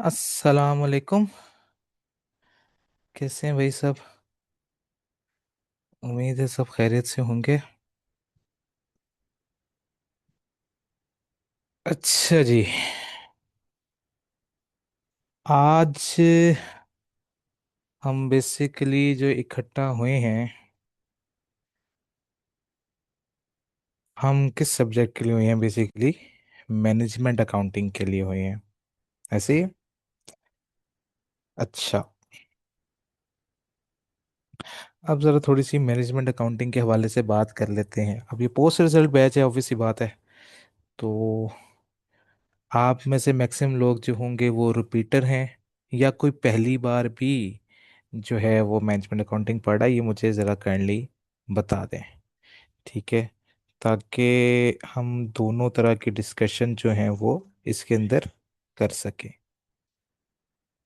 अस्सलाम वालेकुम। कैसे हैं भाई सब? उम्मीद है सब खैरियत से होंगे। अच्छा जी। आज हम बेसिकली जो इकट्ठा हुए हैं, हम किस सब्जेक्ट के लिए हुए हैं बेसिकली? मैनेजमेंट अकाउंटिंग के लिए हुए हैं, ऐसे ही? अच्छा। अब ज़रा थोड़ी सी मैनेजमेंट अकाउंटिंग के हवाले से बात कर लेते हैं। अब ये पोस्ट रिजल्ट बैच है, ऑब्वियस सी बात है। तो आप में से मैक्सिमम लोग जो होंगे वो रिपीटर हैं, या कोई पहली बार भी जो है वो मैनेजमेंट अकाउंटिंग पढ़ा है, ये मुझे ज़रा काइंडली बता दें। ठीक है, ताकि हम दोनों तरह की डिस्कशन जो हैं वो इसके अंदर कर सकें।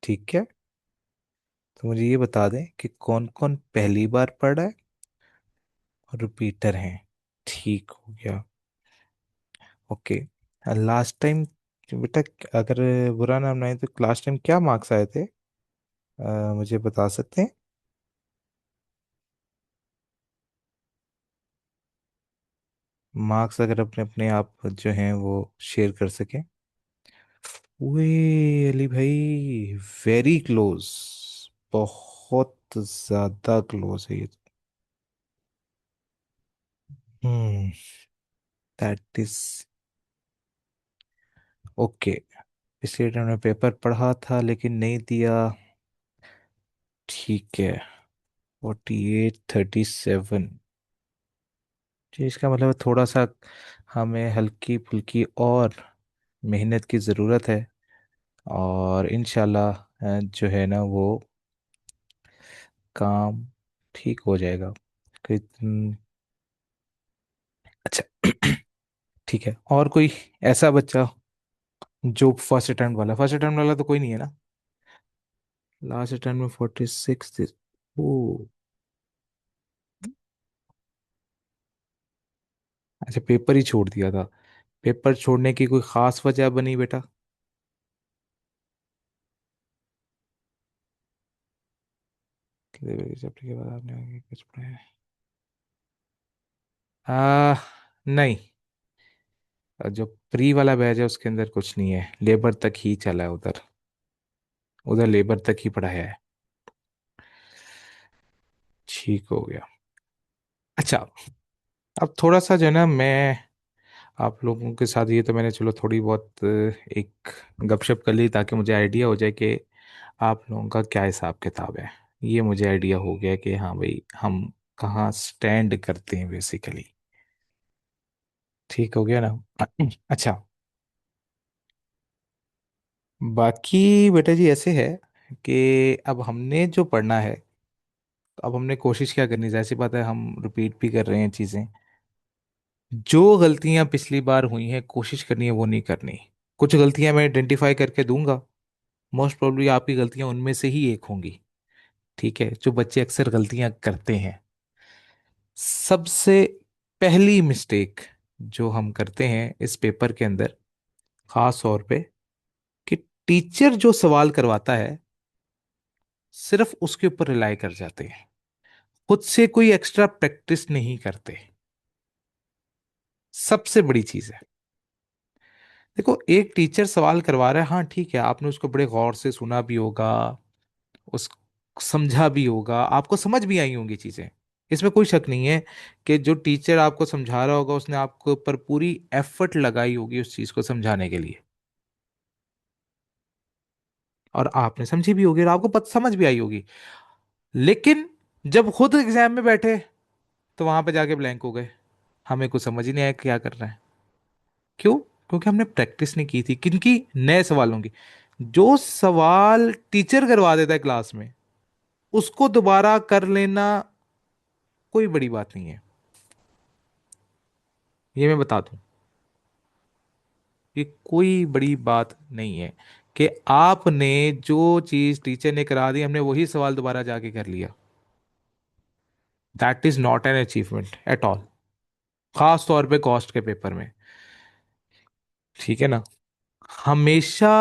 ठीक है, तो मुझे ये बता दें कि कौन कौन पहली बार पढ़ा है और रिपीटर हैं। ठीक हो गया। ओके। लास्ट टाइम बेटा, अगर बुरा ना माने तो लास्ट टाइम क्या मार्क्स आए थे? मुझे बता सकते हैं? मार्क्स अगर अपने अपने आप जो हैं वो शेयर कर सकें। ओए अली भाई, वेरी क्लोज, बहुत ज्यादा क्लोज है ये। हम्म। That is okay. पिछले टाइम में पेपर पढ़ा था लेकिन नहीं दिया। ठीक है। 4837। जी, इसका मतलब थोड़ा सा हमें हल्की फुल्की और मेहनत की ज़रूरत है। और इंशाल्लाह जो है ना वो काम ठीक हो जाएगा। कोई अच्छा। ठीक है, और कोई ऐसा बच्चा जो फर्स्ट अटेम्प्ट वाला तो कोई नहीं है ना? लास्ट अटेम्प्ट में 46 थे। ओ। अच्छा, पेपर ही छोड़ दिया था। पेपर छोड़ने की कोई खास वजह बनी बेटा? चैप्टर के बाद आपने आगे कुछ पढ़ा है? आ, नहीं। जो प्री वाला बैच है उसके अंदर कुछ नहीं है, लेबर तक ही चला है उधर। उधर लेबर तक ही पढ़ाया है। ठीक हो गया। अच्छा, अब थोड़ा सा जो है ना, मैं आप लोगों के साथ ये तो मैंने चलो थोड़ी बहुत एक गपशप कर ली ताकि मुझे आइडिया हो जाए कि आप लोगों का क्या हिसाब किताब है। ये मुझे आइडिया हो गया कि हाँ भाई, हम कहाँ स्टैंड करते हैं बेसिकली। ठीक हो गया ना? अच्छा। बाकी बेटा जी ऐसे है कि अब हमने जो पढ़ना है, तो अब हमने कोशिश क्या करनी है, जाहिर सी बात है हम रिपीट भी कर रहे हैं चीज़ें। जो गलतियां पिछली बार हुई हैं कोशिश करनी है वो नहीं करनी। कुछ गलतियां मैं आइडेंटिफाई करके दूंगा, मोस्ट प्रोबेबली आपकी गलतियां उनमें से ही एक होंगी। ठीक है, जो बच्चे अक्सर गलतियां करते हैं, सबसे पहली मिस्टेक जो हम करते हैं इस पेपर के अंदर, खास तौर पे, कि टीचर जो सवाल करवाता है सिर्फ उसके ऊपर रिलाई कर जाते हैं, खुद से कोई एक्स्ट्रा प्रैक्टिस नहीं करते। सबसे बड़ी चीज है, देखो एक टीचर सवाल करवा रहा है, हाँ ठीक है, आपने उसको बड़े गौर से सुना भी होगा, उस समझा भी होगा, आपको समझ भी आई होंगी चीजें। इसमें कोई शक नहीं है कि जो टीचर आपको समझा रहा होगा उसने आपके ऊपर पूरी एफर्ट लगाई होगी उस चीज को समझाने के लिए। और आपने समझी भी होगी और आपको समझ भी आई होगी। लेकिन जब खुद एग्जाम में बैठे तो वहां पे जाके ब्लैंक हो गए, हमें कुछ समझ ही नहीं आया क्या कर रहे हैं। क्यों? क्योंकि हमने प्रैक्टिस नहीं की थी किनकी? नए सवालों की। जो सवाल टीचर करवा देता है क्लास में, उसको दोबारा कर लेना कोई बड़ी बात नहीं है। ये मैं बता दूं, ये कोई बड़ी बात नहीं है कि आपने जो चीज टीचर ने करा दी हमने वही सवाल दोबारा जाके कर लिया। That is not an achievement at all, खास तौर पे कॉस्ट के पेपर में। ठीक है ना? हमेशा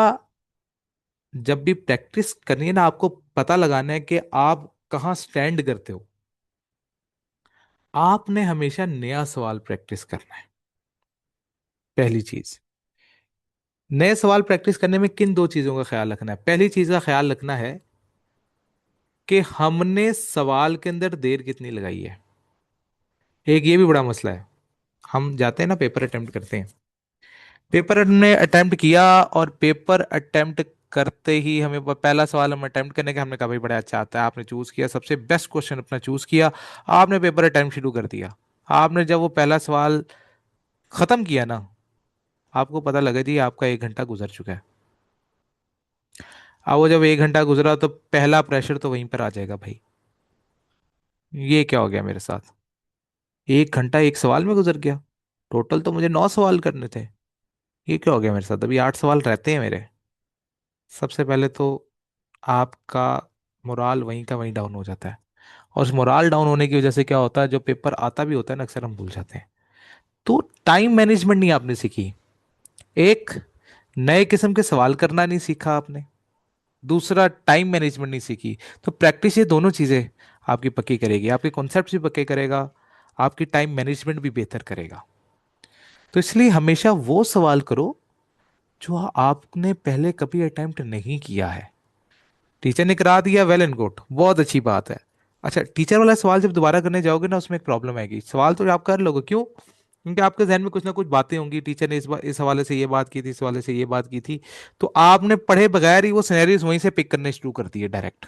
जब भी प्रैक्टिस करनी है ना, आपको पता लगाना है कि आप कहाँ स्टैंड करते हो। आपने हमेशा नया सवाल प्रैक्टिस करना है। पहली चीज, नए सवाल प्रैक्टिस करने में किन दो चीजों का ख्याल रखना है? पहली चीज का ख्याल रखना है कि हमने सवाल के अंदर देर कितनी लगाई है। एक ये भी बड़ा मसला है। हम जाते हैं ना, पेपर अटेम्प्ट करते हैं। पेपर हमने अटेम्प्ट किया, और पेपर अटेम्प्ट करते ही हमें पहला सवाल हम अटेम्प्ट करने का, हमने कहा भाई बड़ा अच्छा आता है, आपने चूज किया, सबसे बेस्ट क्वेश्चन अपना चूज किया। आपने पेपर अटेम्प्ट शुरू कर दिया। आपने जब वो पहला सवाल खत्म किया ना, आपको पता लगा जी आपका 1 घंटा गुजर चुका है। अब वो जब 1 घंटा गुजरा तो पहला प्रेशर तो वहीं पर आ जाएगा भाई, ये क्या हो गया मेरे साथ? 1 घंटा एक सवाल में गुजर गया। टोटल तो मुझे 9 सवाल करने थे। ये क्या हो गया मेरे साथ? अभी 8 सवाल रहते हैं मेरे। सबसे पहले तो आपका मोराल वहीं का वहीं डाउन हो जाता है। और उस मोराल डाउन होने की वजह से क्या होता है, जो पेपर आता भी होता है ना, अक्सर हम भूल जाते हैं। तो टाइम मैनेजमेंट नहीं आपने सीखी। एक, नए किस्म के सवाल करना नहीं सीखा आपने। दूसरा, टाइम मैनेजमेंट नहीं सीखी। तो प्रैक्टिस ये दोनों चीजें आपकी पक्की करेगी, आपके कॉन्सेप्ट भी पक्के करेगा, आपकी टाइम मैनेजमेंट भी बेहतर करेगा। तो इसलिए हमेशा वो सवाल करो जो आपने पहले कभी अटेम्प्ट नहीं किया है। टीचर ने करा दिया, वेल एंड गुड, बहुत अच्छी बात है। अच्छा, टीचर वाला सवाल जब दोबारा करने जाओगे ना, उसमें एक प्रॉब्लम आएगी। सवाल तो आप कर लोगे, क्यों? क्योंकि आपके जहन में कुछ ना कुछ बातें होंगी, टीचर ने इस हवाले से ये बात की थी, इस हवाले से ये बात की थी। तो आपने पढ़े बगैर ही वो सिनेरियोस वहीं से पिक करने शुरू कर दिए डायरेक्ट,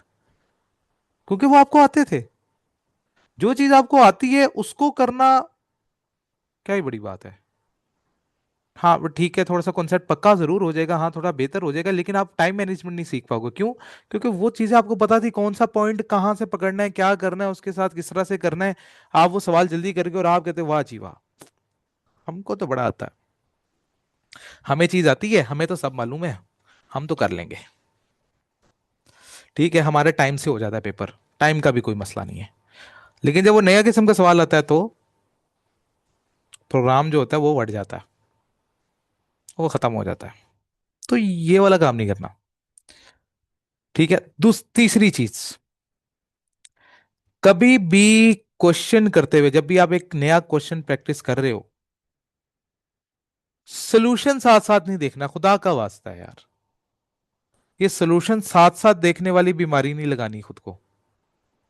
क्योंकि वो आपको आते थे। जो चीज आपको आती है उसको करना क्या ही बड़ी बात है। हाँ वो ठीक है, थोड़ा सा कॉन्सेप्ट पक्का जरूर हो जाएगा, हाँ थोड़ा बेहतर हो जाएगा, लेकिन आप टाइम मैनेजमेंट नहीं सीख पाओगे। क्यों? क्योंकि वो चीजें आपको पता थी, कौन सा पॉइंट कहाँ से पकड़ना है, क्या करना है, उसके साथ किस तरह से करना है। आप वो सवाल जल्दी करके, और आप कहते हो वाह जी वाह, हमको तो बड़ा आता है। हमें चीज आती है, हमें तो सब मालूम है, हम तो कर लेंगे। ठीक है, हमारे टाइम से हो जाता है पेपर, टाइम का भी कोई मसला नहीं है। लेकिन जब वो नया किस्म का सवाल आता है तो प्रोग्राम जो होता है वो बढ़ जाता है, वो खत्म हो जाता है। तो ये वाला काम नहीं करना। ठीक है, तीसरी चीज, कभी भी क्वेश्चन करते हुए, जब भी आप एक नया क्वेश्चन प्रैक्टिस कर रहे हो, सोल्यूशन साथ साथ नहीं देखना, खुदा का वास्ता है यार। ये सोल्यूशन साथ साथ देखने वाली बीमारी नहीं लगानी खुद को।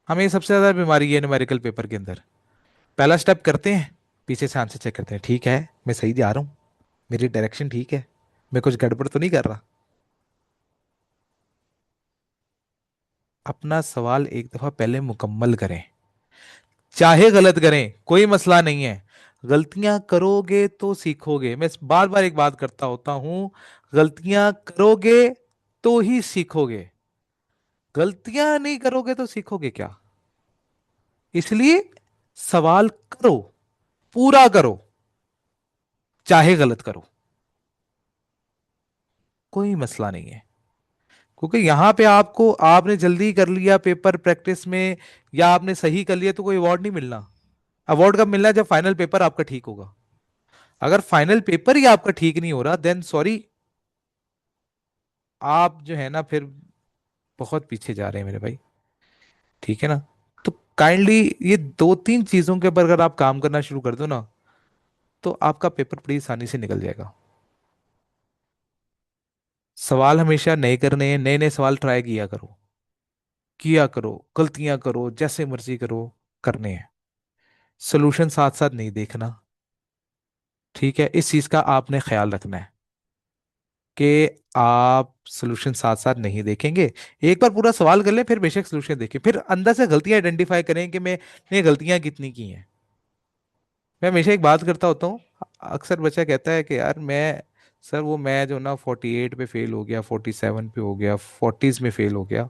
हमें ये सबसे ज्यादा बीमारी है न्यूमेरिकल पेपर के अंदर। पहला स्टेप करते हैं, पीछे से आंसर चेक करते हैं, ठीक है मैं सही जा रहा हूं, मेरी डायरेक्शन ठीक है, मैं कुछ गड़बड़ तो नहीं कर रहा। अपना सवाल एक दफा पहले मुकम्मल करें, चाहे गलत करें कोई मसला नहीं है। गलतियां करोगे तो सीखोगे। मैं बार बार एक बात करता होता हूं, गलतियां करोगे तो ही सीखोगे। गलतियां नहीं करोगे तो सीखोगे क्या? इसलिए सवाल करो, पूरा करो, चाहे गलत करो, कोई मसला नहीं है। क्योंकि यहां पे आपको, आपने जल्दी कर लिया पेपर प्रैक्टिस में, या आपने सही कर लिया, तो कोई अवार्ड नहीं मिलना। अवार्ड कब मिलना है? जब फाइनल पेपर आपका ठीक होगा। अगर फाइनल पेपर ही आपका ठीक नहीं हो रहा, देन सॉरी, आप जो है ना फिर बहुत पीछे जा रहे हैं मेरे भाई। ठीक है ना? तो काइंडली ये 2-3 चीजों के ऊपर अगर आप काम करना शुरू कर दो ना, तो आपका पेपर बड़ी आसानी से निकल जाएगा। सवाल हमेशा नए करने हैं, नए नए सवाल ट्राई किया करो, किया करो, गलतियां करो, जैसे मर्जी करो, करने हैं। सोल्यूशन साथ साथ नहीं देखना। ठीक है, इस चीज का आपने ख्याल रखना है कि आप सोल्यूशन साथ साथ नहीं देखेंगे। एक बार पूरा सवाल कर लें, फिर बेशक सोल्यूशन देखें, फिर अंदर से गलतियां आइडेंटिफाई करें कि मैंने गलतियां कितनी की हैं। मैं हमेशा एक बात करता होता हूँ, अक्सर बच्चा कहता है कि यार मैं, सर वो मैं जो ना 48 पे फेल हो गया, 47 पे हो गया, 40s में फेल हो गया,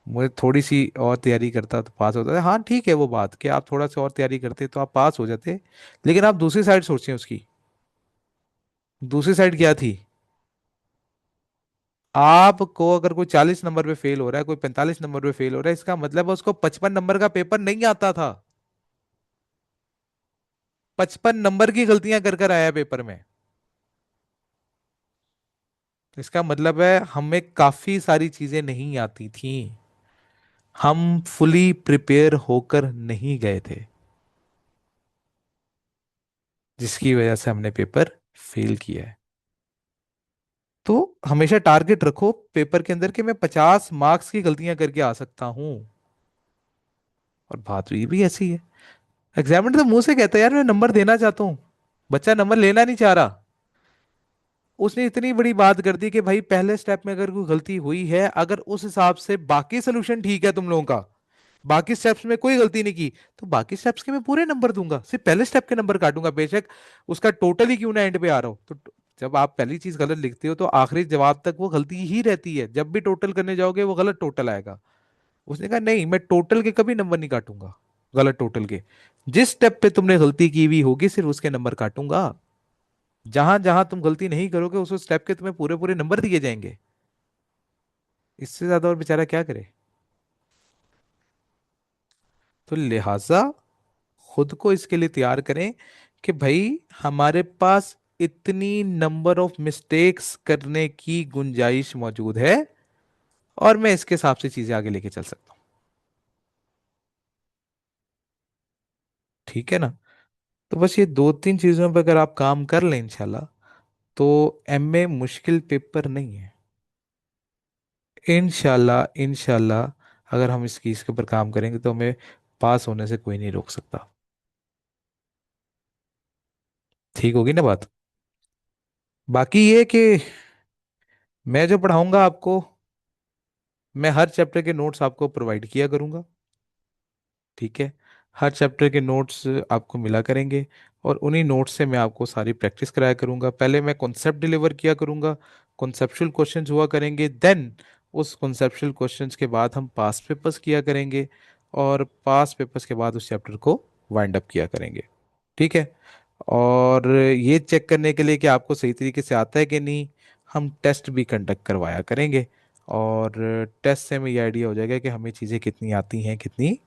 मुझे थोड़ी सी और तैयारी करता तो पास होता था। हाँ ठीक है, वो बात कि आप थोड़ा सा और तैयारी करते तो आप पास हो जाते। लेकिन आप दूसरी साइड सोचें उसकी। दूसरी साइड क्या थी? आपको अगर कोई 40 नंबर पे फेल हो रहा है, कोई 45 नंबर पे फेल हो रहा है, इसका मतलब है उसको 55 नंबर का पेपर नहीं आता था। 55 नंबर की गलतियां कर कर आया पेपर में। तो इसका मतलब है हमें काफी सारी चीजें नहीं आती थी, हम फुली प्रिपेयर होकर नहीं गए थे, जिसकी वजह से हमने पेपर फेल किया है। तो हमेशा टारगेट रखो पेपर के अंदर कि मैं 50 मार्क्स की गलतियां करके आ सकता हूं। और बात ये भी ऐसी है, एग्जामिनर तो मुंह से कहता है यार मैं नंबर देना चाहता हूँ, बच्चा नंबर लेना नहीं चाह रहा। उसने इतनी बड़ी बात कर दी कि भाई पहले स्टेप में अगर कोई गलती हुई है, अगर उस हिसाब से बाकी सोल्यूशन ठीक है तुम लोगों का, बाकी स्टेप्स में कोई गलती नहीं की, तो बाकी स्टेप्स के मैं पूरे नंबर दूंगा, सिर्फ पहले स्टेप के नंबर काटूंगा, बेशक उसका टोटल ही क्यों ना एंड पे आ रहा हो। तो जब आप पहली चीज गलत लिखते हो तो आखिरी जवाब तक वो गलती ही रहती है, जब भी टोटल करने जाओगे वो गलत टोटल आएगा। उसने कहा नहीं, मैं टोटल के कभी नंबर नहीं काटूंगा, गलत टोटल के, जिस स्टेप पे तुमने गलती की हुई होगी सिर्फ उसके नंबर काटूंगा। जहां जहां तुम गलती नहीं करोगे उस स्टेप के तुम्हें पूरे पूरे नंबर दिए जाएंगे। इससे ज्यादा और बेचारा क्या करे। तो लिहाजा खुद को इसके लिए तैयार करें कि भाई हमारे पास इतनी नंबर ऑफ मिस्टेक्स करने की गुंजाइश मौजूद है, और मैं इसके हिसाब से चीजें आगे लेके चल सकता हूँ। ठीक है ना। तो बस ये दो तीन चीजों पर अगर आप काम कर लें इंशाल्लाह, तो एमए मुश्किल पेपर नहीं है। इंशाल्लाह इंशाल्लाह, अगर हम इसके ऊपर काम करेंगे तो हमें पास होने से कोई नहीं रोक सकता। ठीक होगी ना बात। बाकी ये कि मैं जो पढ़ाऊंगा आपको, मैं हर चैप्टर के नोट्स आपको प्रोवाइड किया करूंगा। ठीक है। हर चैप्टर के नोट्स आपको मिला करेंगे, और उन्हीं नोट्स से मैं आपको सारी प्रैक्टिस कराया करूंगा। पहले मैं कॉन्सेप्ट डिलीवर किया करूंगा, कॉन्सेप्चुअल क्वेश्चंस हुआ करेंगे, देन उस कॉन्सेप्चुअल क्वेश्चंस के बाद हम पास पेपर्स किया करेंगे, और पास पेपर्स के बाद उस चैप्टर को वाइंड अप किया करेंगे। ठीक है। और ये चेक करने के लिए कि आपको सही तरीके से आता है कि नहीं, हम टेस्ट भी कंडक्ट करवाया करेंगे, और टेस्ट से हमें ये आइडिया हो जाएगा कि हमें चीज़ें कितनी आती हैं कितनी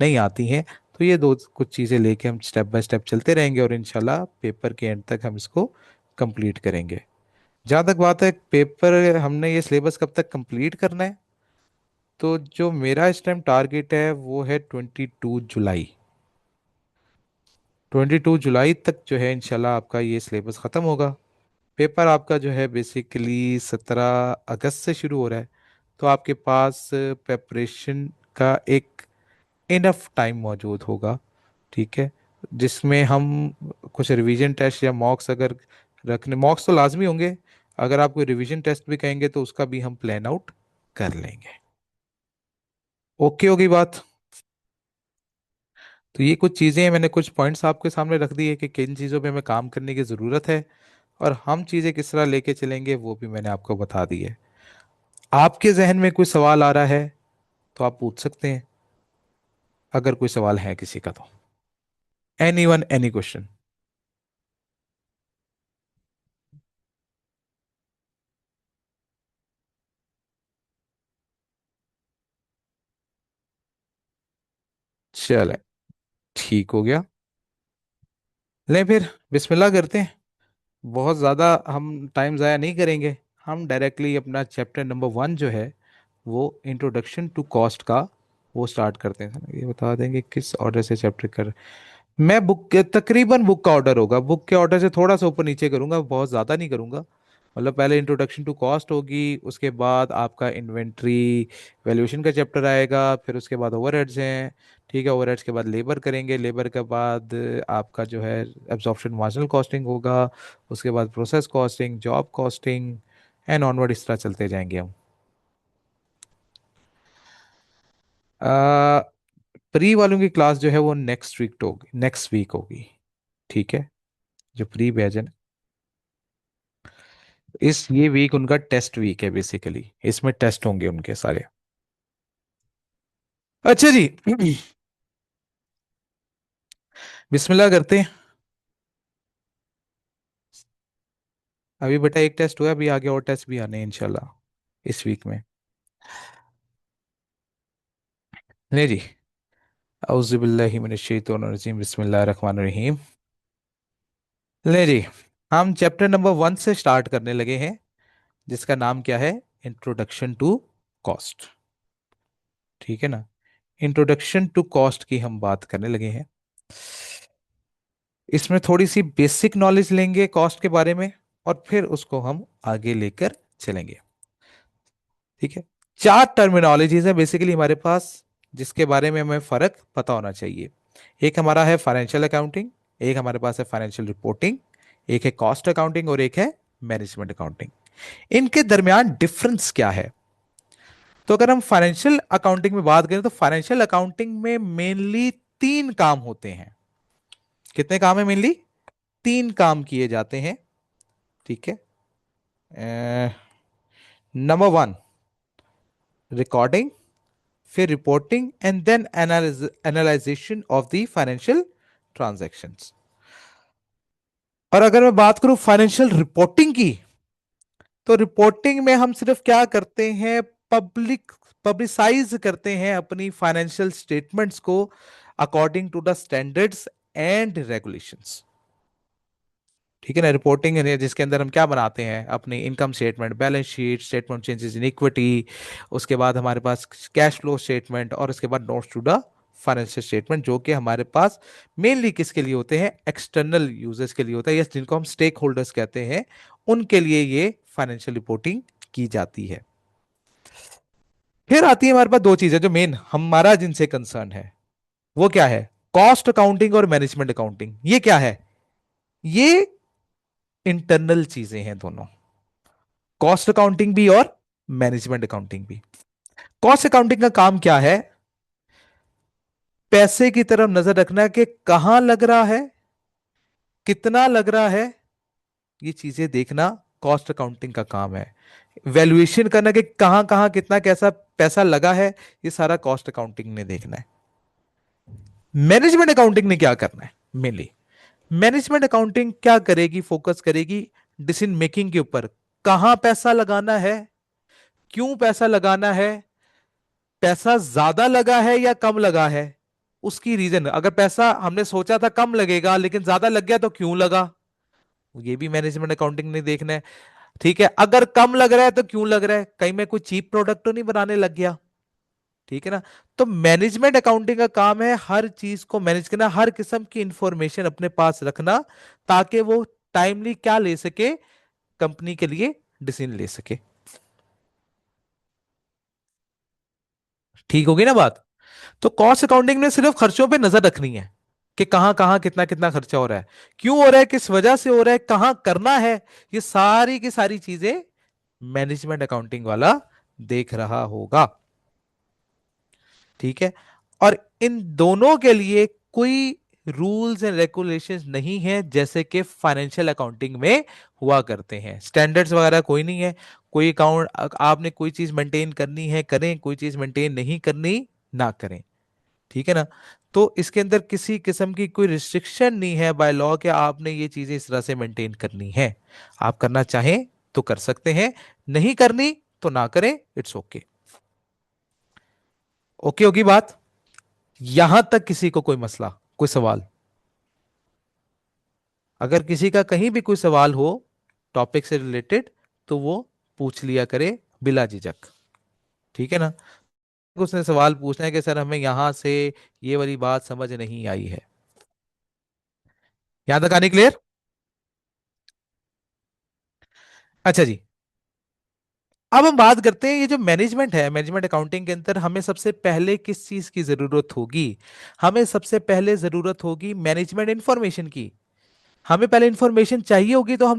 नहीं आती हैं। तो ये दो कुछ चीज़ें लेके हम स्टेप बाय स्टेप चलते रहेंगे, और इंशाल्लाह पेपर के एंड तक हम इसको कंप्लीट करेंगे। जहाँ तक बात है पेपर हमने ये सिलेबस कब तक कंप्लीट करना है, तो जो मेरा इस टाइम टारगेट है वो है 22 जुलाई। 22 जुलाई तक जो है इंशाल्लाह आपका ये सिलेबस ख़त्म होगा। पेपर आपका जो है बेसिकली 17 अगस्त से शुरू हो रहा है। तो आपके पास प्रेपरेशन का एक इनफ टाइम मौजूद होगा। ठीक है। जिसमें हम कुछ रिवीजन टेस्ट या मॉक्स अगर रखने, मॉक्स तो लाजमी होंगे, अगर आप कोई रिवीजन टेस्ट भी कहेंगे तो उसका भी हम प्लान आउट कर लेंगे। ओके होगी बात। तो ये कुछ चीज़ें हैं, मैंने कुछ पॉइंट्स आपके सामने रख दिए कि किन चीज़ों पे हमें काम करने की ज़रूरत है, और हम चीज़ें किस तरह लेके चलेंगे वो भी मैंने आपको बता दी है। आपके जहन में कोई सवाल आ रहा है तो आप पूछ सकते हैं, अगर कोई सवाल है किसी का तो। Any one any question. चले, ठीक हो गया। ले फिर बिस्मिल्लाह करते हैं। बहुत ज़्यादा हम टाइम ज़ाया नहीं करेंगे, हम डायरेक्टली अपना चैप्टर नंबर 1 जो है वो इंट्रोडक्शन टू कॉस्ट का वो स्टार्ट करते हैं। ये बता देंगे किस ऑर्डर से चैप्टर कर। मैं बुक के तकरीबन बुक का ऑर्डर होगा, बुक के ऑर्डर से थोड़ा सा ऊपर नीचे करूंगा, बहुत ज़्यादा नहीं करूंगा। मतलब पहले इंट्रोडक्शन टू कॉस्ट होगी, उसके बाद आपका इन्वेंट्री वैल्यूएशन का चैप्टर आएगा, फिर उसके बाद ओवरहेड्स हैं। ठीक है। ओवरहेड्स के बाद लेबर करेंगे, लेबर के बाद आपका जो है एब्जॉर्प्शन मार्जिनल कॉस्टिंग होगा, उसके बाद process costing, job costing, and onward इस तरह चलते जाएंगे हम। प्री वालों की क्लास जो है वो नेक्स्ट वीक होगी। ठीक है। जो प्री बैच है ना, इस ये वीक उनका टेस्ट वीक है बेसिकली, इसमें टेस्ट होंगे उनके सारे। अच्छा जी। बिस्मिल्लाह करते हैं। अभी बेटा एक टेस्ट हुआ, अभी आगे और टेस्ट भी आने हैं इंशाल्लाह इस वीक में। नहीं जी। औज़ुबिल्लाहि मिनश्शैतानिर्रजीम, बिस्मिल्लाहिर रहमानिर रहीम। ले जी, हम चैप्टर नंबर 1 से स्टार्ट करने लगे हैं। जिसका नाम क्या है, इंट्रोडक्शन टू कॉस्ट। ठीक है ना। इंट्रोडक्शन टू कॉस्ट की हम बात करने लगे हैं। इसमें थोड़ी सी बेसिक नॉलेज लेंगे कॉस्ट के बारे में, और फिर उसको हम आगे लेकर चलेंगे। ठीक है। चार टर्मिनोलॉजीज है बेसिकली हमारे पास, जिसके बारे में हमें फर्क पता होना चाहिए। एक हमारा है फाइनेंशियल अकाउंटिंग, एक हमारे पास है फाइनेंशियल रिपोर्टिंग, एक है कॉस्ट अकाउंटिंग, और एक है मैनेजमेंट अकाउंटिंग। इनके दरमियान डिफरेंस क्या है? तो अगर हम फाइनेंशियल अकाउंटिंग में बात करें तो फाइनेंशियल अकाउंटिंग में मेनली तीन काम होते हैं। कितने काम है मेनली? तीन काम किए जाते हैं। ठीक है। नंबर वन, रिकॉर्डिंग, फिर reporting, and then analysation of the financial transactions. और अगर मैं बात करूं फाइनेंशियल रिपोर्टिंग की, तो रिपोर्टिंग में हम सिर्फ क्या करते हैं, पब्लिसाइज करते हैं अपनी फाइनेंशियल स्टेटमेंट्स को according to the standards and regulations. ठीक है ना। रिपोर्टिंग है जिसके अंदर हम क्या बनाते हैं, अपनी income statement, balance sheet, statement changes in equity, उसके बाद हमारे पास कैश फ्लो स्टेटमेंट, और उसके बाद notes to the financial statement, जो कि हमारे पास मेनली किसके लिए होते हैं, एक्सटर्नल यूजर्स के लिए होता है, या जिनको हम स्टेक होल्डर्स कहते हैं, उनके लिए ये फाइनेंशियल रिपोर्टिंग की जाती है। फिर आती है हमारे पास दो चीजें जो मेन हमारा जिनसे कंसर्न है, वो क्या है, कॉस्ट अकाउंटिंग और मैनेजमेंट अकाउंटिंग। ये क्या है? ये इंटरनल चीजें हैं दोनों, कॉस्ट अकाउंटिंग भी और मैनेजमेंट अकाउंटिंग भी। कॉस्ट अकाउंटिंग का काम क्या है? पैसे की तरफ नजर रखना कि कहां लग रहा है, कितना लग रहा है, ये चीजें देखना कॉस्ट अकाउंटिंग का काम है। वैल्यूएशन करना कि कहां कहां कितना कैसा पैसा लगा है, ये सारा कॉस्ट अकाउंटिंग ने देखना है। मैनेजमेंट अकाउंटिंग ने क्या करना है मेनली? मैनेजमेंट अकाउंटिंग क्या करेगी, फोकस करेगी डिसीजन मेकिंग के ऊपर। कहां पैसा लगाना है, क्यों पैसा लगाना है, पैसा ज्यादा लगा है या कम लगा है, उसकी रीजन। अगर पैसा हमने सोचा था कम लगेगा लेकिन ज्यादा लग गया तो क्यों लगा, ये भी मैनेजमेंट अकाउंटिंग ने देखना है। ठीक है। अगर कम लग रहा है तो क्यों लग रहा है, कहीं मैं कोई चीप प्रोडक्ट तो नहीं बनाने लग गया। ठीक है ना। तो मैनेजमेंट अकाउंटिंग का काम है हर चीज को मैनेज करना, हर किस्म की इंफॉर्मेशन अपने पास रखना, ताकि वो टाइमली क्या ले सके, कंपनी के लिए डिसीजन ले सके। ठीक होगी ना बात? तो कॉस्ट अकाउंटिंग में सिर्फ खर्चों पे नजर रखनी है कि कहां कहां कितना कितना खर्चा हो रहा है, क्यों हो रहा है, किस वजह से हो रहा है, कहां करना है, ये सारी की सारी चीजें मैनेजमेंट अकाउंटिंग वाला देख रहा होगा। ठीक है। और इन दोनों के लिए कोई रूल्स एंड रेगुलेशंस नहीं है जैसे कि फाइनेंशियल अकाउंटिंग में हुआ करते हैं। स्टैंडर्ड्स वगैरह कोई नहीं है। कोई अकाउंट आपने कोई चीज मेंटेन करनी है करें, कोई चीज मेंटेन नहीं करनी ना करें। ठीक है ना। तो इसके अंदर किसी किस्म की कोई रिस्ट्रिक्शन नहीं है बाय लॉ कि आपने ये चीजें इस तरह से मेंटेन करनी है। आप करना चाहें तो कर सकते हैं, नहीं करनी तो ना करें, इट्स ओके। ओके होगी बात? यहां तक किसी को कोई मसला, कोई सवाल? अगर किसी का कहीं भी कोई सवाल हो टॉपिक से रिलेटेड, तो वो पूछ लिया करे बिला झिझक। ठीक है ना। उसने सवाल पूछना है कि सर हमें यहां से ये वाली बात समझ नहीं आई है। यहां तक आने क्लियर? अच्छा जी। अब हम बात करते हैं ये जो मैनेजमेंट है, मैनेजमेंट अकाउंटिंग के अंदर हमें सबसे पहले किस चीज की जरूरत होगी? हमें सबसे पहले जरूरत होगी मैनेजमेंट इंफॉर्मेशन की। हमें पहले इंफॉर्मेशन चाहिए होगी, तो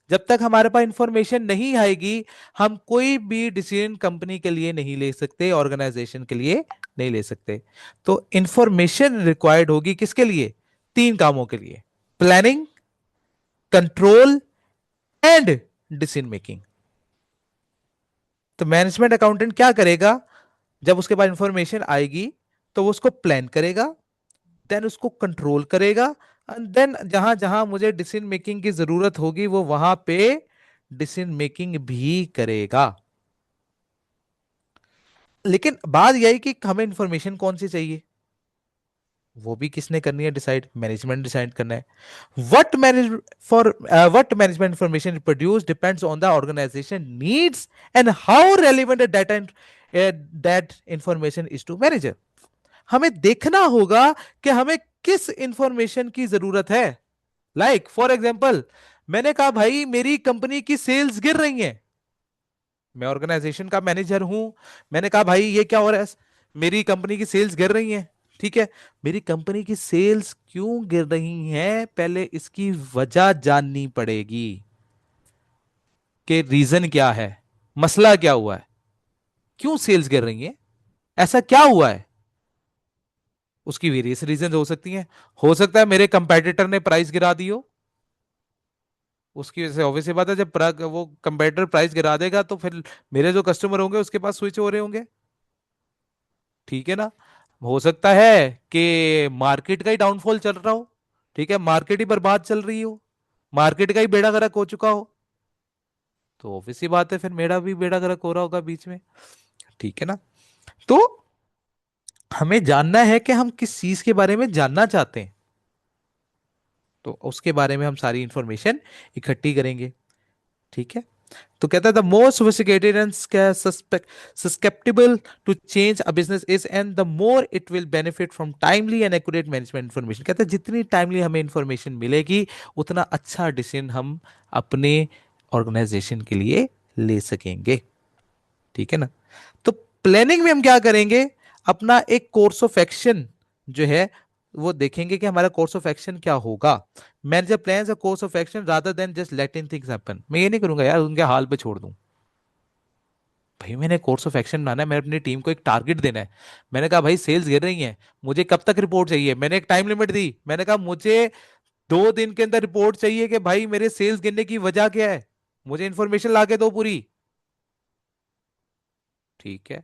जब तक हमारे पास इंफॉर्मेशन नहीं आएगी, हम कोई भी डिसीजन कंपनी के लिए नहीं ले सकते, ऑर्गेनाइजेशन के लिए नहीं ले सकते। तो इंफॉर्मेशन रिक्वायर्ड होगी किसके लिए? तीन कामों के लिए: planning, control, and decision making. तो मैनेजमेंट अकाउंटेंट क्या करेगा? जब उसके पास इंफॉर्मेशन आएगी तो वो उसको प्लान करेगा, देन उसको कंट्रोल करेगा, एंड देन जहां जहां मुझे डिसीजन मेकिंग की जरूरत होगी वो वहां पे डिसीजन मेकिंग भी करेगा। लेकिन बात यह है कि हमें इंफॉर्मेशन कौन सी चाहिए? वो भी किसने करनी है डिसाइड? मैनेजमेंट डिसाइड करना है। What management information is produced depends on the organization needs and how relevant the data that information is to manager. हमें देखना होगा कि हमें किस इंफॉर्मेशन की जरूरत है। लाइक फॉर एग्जाम्पल, मैंने कहा भाई मेरी कंपनी की सेल्स गिर रही हैं, मैं ऑर्गेनाइजेशन का मैनेजर हूं, मैंने कहा भाई ये क्या हो रहा है, मेरी कंपनी की सेल्स गिर रही हैं। ठीक है, मेरी कंपनी की सेल्स क्यों गिर रही हैं, पहले इसकी वजह जाननी पड़ेगी कि रीजन क्या है, मसला क्या हुआ है, क्यों सेल्स गिर रही हैं, ऐसा क्या हुआ है। उसकी वेरियस रीजन हो सकती हैं। हो सकता है मेरे कंपेटिटर ने प्राइस गिरा दी हो, उसकी वजह से ऑब्वियस सी बात है, जब वो कंपेटिटर प्राइस गिरा देगा तो फिर मेरे जो कस्टमर होंगे उसके पास स्विच हो रहे होंगे। ठीक है ना। हो सकता है कि मार्केट का ही डाउनफॉल चल रहा हो, ठीक है, मार्केट ही बर्बाद चल रही हो, मार्केट का ही बेड़ा गर्क हो चुका हो, तो ऑब्वियस सी बात है फिर मेरा भी बेड़ा गर्क हो रहा होगा बीच में। ठीक है ना। तो हमें जानना है कि हम किस चीज के बारे में जानना चाहते हैं, तो उसके बारे में हम सारी इंफॉर्मेशन इकट्ठी करेंगे। ठीक है। तो कहता है the more sophisticated and susceptible to change a business is and the more it will benefit from timely and accurate management information. कहता है जितनी टाइमली हमें इंफॉर्मेशन मिलेगी उतना अच्छा डिसीजन हम अपने ऑर्गेनाइजेशन के लिए ले सकेंगे। ठीक है ना। तो प्लानिंग में हम क्या करेंगे, अपना एक कोर्स ऑफ एक्शन जो है वो देखेंगे कि हमारा कोर्स ऑफ एक्शन क्या होगा। Manager plans a course of action rather than just letting things happen. मैं ये नहीं करूंगा यार उनके हाल पे छोड़ दूं। भाई मैंने कोर्स ऑफ एक्शन बनाना है, मैंने अपनी टीम को एक टारगेट देना है। मैंने कहा भाई सेल्स गिर रही हैं, मुझे कब तक रिपोर्ट चाहिए, मैंने एक टाइम लिमिट दी, मैंने कहा मुझे 2 दिन के अंदर रिपोर्ट चाहिए कि भाई मेरे सेल्स गिरने की वजह क्या है, मुझे इंफॉर्मेशन ला के दो पूरी। ठीक है।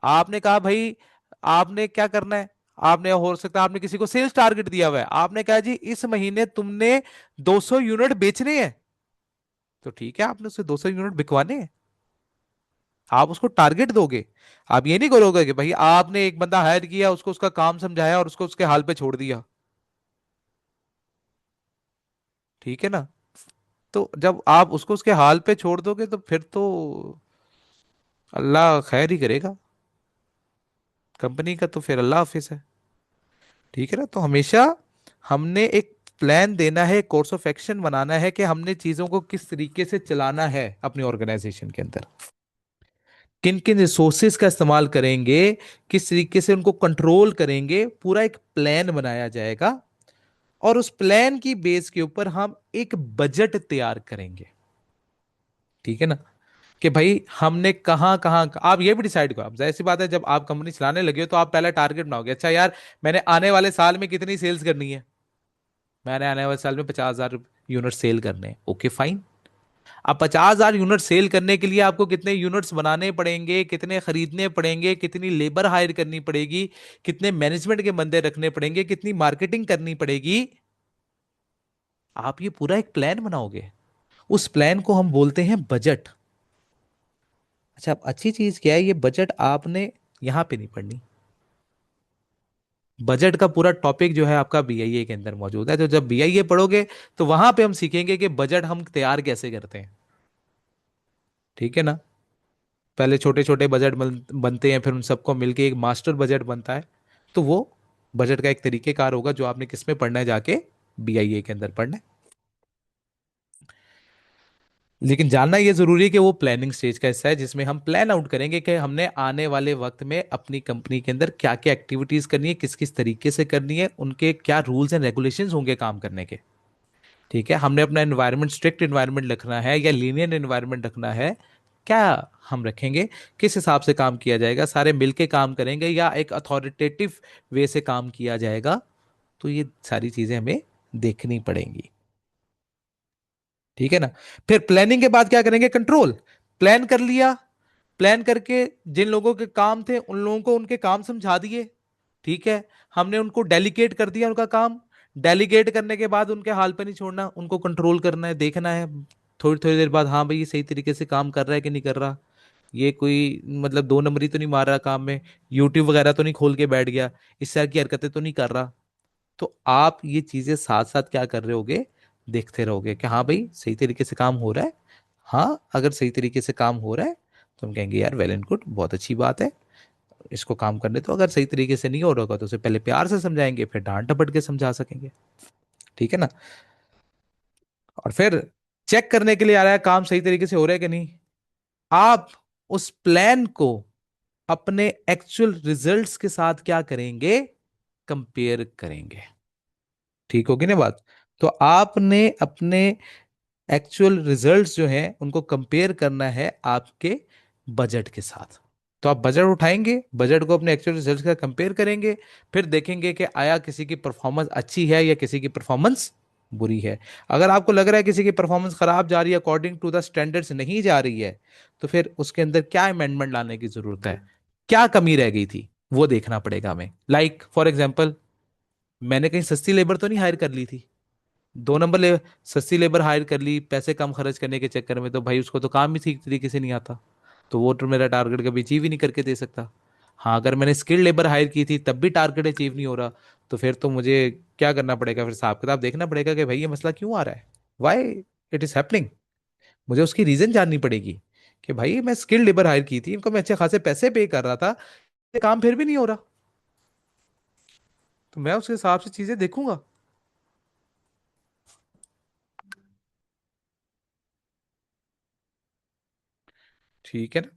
आपने कहा भाई आपने क्या करना है, आपने हो सकता है आपने किसी को सेल्स टारगेट दिया हुआ है, आपने कहा जी इस महीने तुमने 200 यूनिट बेचने हैं, तो ठीक है आपने उसे 200 यूनिट बिकवाने हैं, आप उसको टारगेट दोगे। आप ये नहीं करोगे कि भाई आपने एक बंदा हायर किया, उसको उसका काम समझाया और उसको उसके हाल पे छोड़ दिया। ठीक है ना। तो जब आप उसको उसके हाल पे छोड़ दोगे तो फिर तो अल्लाह खैर ही करेगा, कंपनी का तो फिर अल्लाह हाफिज है। ठीक है ना। तो हमेशा हमने एक प्लान देना है, कोर्स ऑफ एक्शन बनाना है कि हमने चीजों को किस तरीके से चलाना है अपनी ऑर्गेनाइजेशन के अंदर, किन किन रिसोर्सेज का इस्तेमाल करेंगे, किस तरीके से उनको कंट्रोल करेंगे, पूरा एक प्लान बनाया जाएगा। और उस प्लान की बेस के ऊपर हम एक बजट तैयार करेंगे। ठीक है ना। कि भाई हमने कहाँ कहाँ, आप ये भी डिसाइड करो, आप जाहिर सी बात है जब आप कंपनी चलाने लगे हो तो आप पहले टारगेट बनाओगे, अच्छा यार मैंने आने वाले साल में कितनी सेल्स करनी है, मैंने आने वाले साल में 50,000 यूनिट सेल करने हैं। Okay fine. अब 50,000 यूनिट सेल करने के लिए आपको कितने यूनिट्स बनाने पड़ेंगे, कितने खरीदने पड़ेंगे, कितनी लेबर हायर करनी पड़ेगी, कितने मैनेजमेंट के बंदे रखने पड़ेंगे, कितनी मार्केटिंग करनी पड़ेगी, आप ये पूरा एक प्लान बनाओगे। उस प्लान को हम बोलते हैं बजट। अच्छा अब अच्छी चीज क्या है, ये बजट आपने यहां पे नहीं पढ़नी, बजट का पूरा टॉपिक जो है आपका बीआईए के अंदर मौजूद है। तो जब बीआईए पढ़ोगे तो वहां पे हम सीखेंगे कि बजट हम तैयार कैसे करते हैं। ठीक है ना। पहले छोटे छोटे बजट बनते हैं, फिर उन सबको मिलके एक मास्टर बजट बनता है। तो वो बजट का एक तरीकेकार होगा जो आपने किस में पढ़ना है, जाके बीआईए के अंदर पढ़ना है। लेकिन जानना यह जरूरी है कि वो प्लानिंग स्टेज का हिस्सा है जिसमें हम प्लान आउट करेंगे कि हमने आने वाले वक्त में अपनी कंपनी के अंदर क्या क्या एक्टिविटीज करनी है, किस किस तरीके से करनी है, उनके क्या रूल्स एंड रेगुलेशंस होंगे काम करने के। ठीक है, हमने अपना एनवायरनमेंट स्ट्रिक्ट एनवायरनमेंट रखना है या लीनियर एनवायरनमेंट रखना है, क्या हम रखेंगे, किस हिसाब से काम किया जाएगा, सारे मिलके काम करेंगे या एक अथॉरिटेटिव वे से काम किया जाएगा। तो ये सारी चीजें हमें देखनी पड़ेंगी। ठीक है ना। फिर प्लानिंग के बाद क्या करेंगे, कंट्रोल। प्लान कर लिया, प्लान करके जिन लोगों के काम थे उन लोगों को उनके काम समझा दिए। ठीक है, हमने उनको डेलीगेट कर दिया उनका काम। डेलीगेट करने के बाद उनके हाल पे नहीं छोड़ना, उनको कंट्रोल करना है, देखना है थोड़ी थोड़ी देर बाद, हाँ भाई ये सही तरीके से काम कर रहा है कि नहीं कर रहा, ये कोई मतलब दो नंबरी तो नहीं मार रहा काम में, यूट्यूब वगैरह तो नहीं खोल के बैठ गया, इस तरह की हरकतें तो नहीं कर रहा। तो आप ये चीजें साथ साथ क्या कर रहे होगे, देखते रहोगे कि हाँ भाई सही तरीके से काम हो रहा है। हाँ अगर सही तरीके से काम हो रहा है तो हम कहेंगे यार वेल एंड गुड, बहुत अच्छी बात है, इसको काम करने। तो अगर सही तरीके से नहीं हो रहा होगा तो उसे पहले प्यार से समझाएंगे, फिर डांट डपट के समझा सकेंगे। ठीक है ना। और फिर चेक करने के लिए आ रहा है काम सही तरीके से हो रहा है कि नहीं, आप उस प्लान को अपने एक्चुअल रिजल्ट्स के साथ क्या करेंगे, कंपेयर करेंगे। ठीक होगी ना बात। तो आपने अपने एक्चुअल रिजल्ट्स जो हैं उनको कंपेयर करना है आपके बजट के साथ। तो आप बजट उठाएंगे, बजट को अपने एक्चुअल रिजल्ट्स के साथ कंपेयर करेंगे, फिर देखेंगे कि आया किसी की परफॉर्मेंस अच्छी है या किसी की परफॉर्मेंस बुरी है। अगर आपको लग रहा है किसी की परफॉर्मेंस खराब जा रही है, अकॉर्डिंग टू द स्टैंडर्ड्स नहीं जा रही है, तो फिर उसके अंदर क्या अमेंडमेंट लाने की जरूरत है, क्या कमी रह गई थी, वो देखना पड़ेगा हमें। लाइक फॉर एग्जाम्पल, मैंने कहीं सस्ती लेबर तो नहीं हायर कर ली थी। दो नंबर ले सस्ती लेबर हायर कर ली पैसे कम खर्च करने के चक्कर में, तो भाई उसको तो काम ही ठीक तरीके से नहीं आता, तो वो तो मेरा टारगेट कभी अचीव ही नहीं करके दे सकता। हाँ अगर मैंने स्किल्ड लेबर हायर की थी तब भी टारगेट अचीव नहीं हो रहा, तो फिर तो मुझे क्या करना पड़ेगा, फिर हिसाब किताब देखना पड़ेगा कि भाई ये मसला क्यों आ रहा है, वाई इट इज हैपनिंग। मुझे उसकी रीजन जाननी पड़ेगी कि भाई मैं स्किल्ड लेबर हायर की थी, इनको मैं अच्छे खासे पैसे पे कर रहा था, ये काम फिर भी नहीं हो रहा, तो मैं उसके हिसाब से चीजें देखूंगा। ठीक है ना।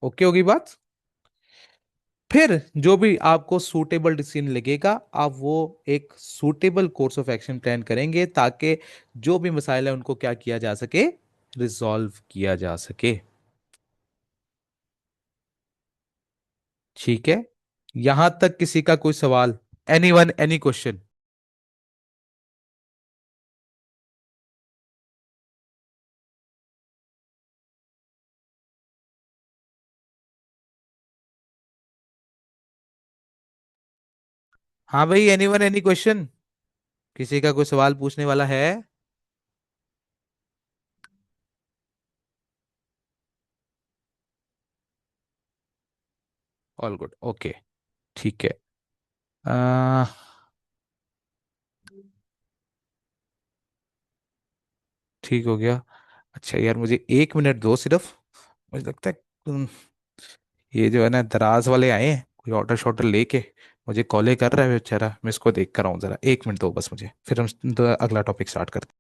ओके होगी बात। फिर जो भी आपको सूटेबल डिसीजन लगेगा, आप वो एक suitable course of action plan करेंगे, ताकि जो भी मसाइल है उनको क्या किया जा सके, रिजॉल्व किया जा सके। ठीक है। यहां तक किसी का कोई सवाल, एनी वन एनी क्वेश्चन। हाँ भाई, एनी वन एनी क्वेश्चन, किसी का कोई सवाल पूछने वाला है। All good, okay. ठीक है। आ, ठीक हो गया। अच्छा यार मुझे एक मिनट दो सिर्फ, मुझे लगता है ये जो है ना दराज वाले आए हैं कोई ऑर्डर शॉर्डर लेके, मुझे कॉल कर रहा है बेचारा, मैं इसको देख कर आऊँ जरा, एक मिनट दो बस मुझे, फिर हम तो अगला टॉपिक स्टार्ट करते हैं।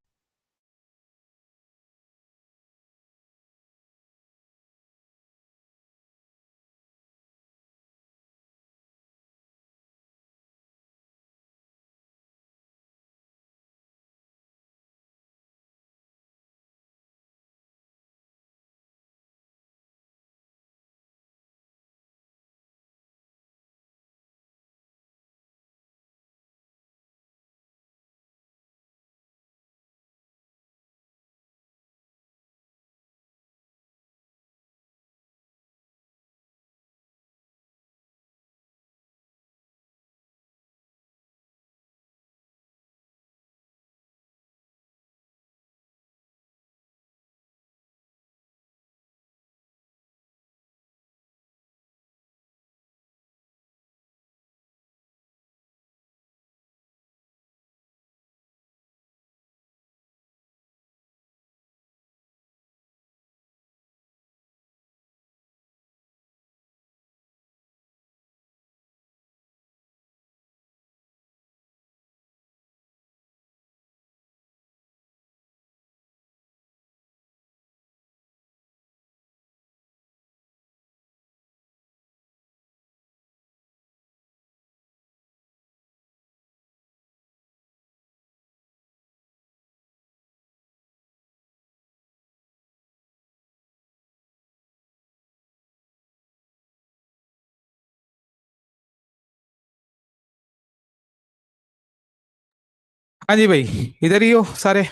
हाँ जी भाई, इधर ही हो सारे।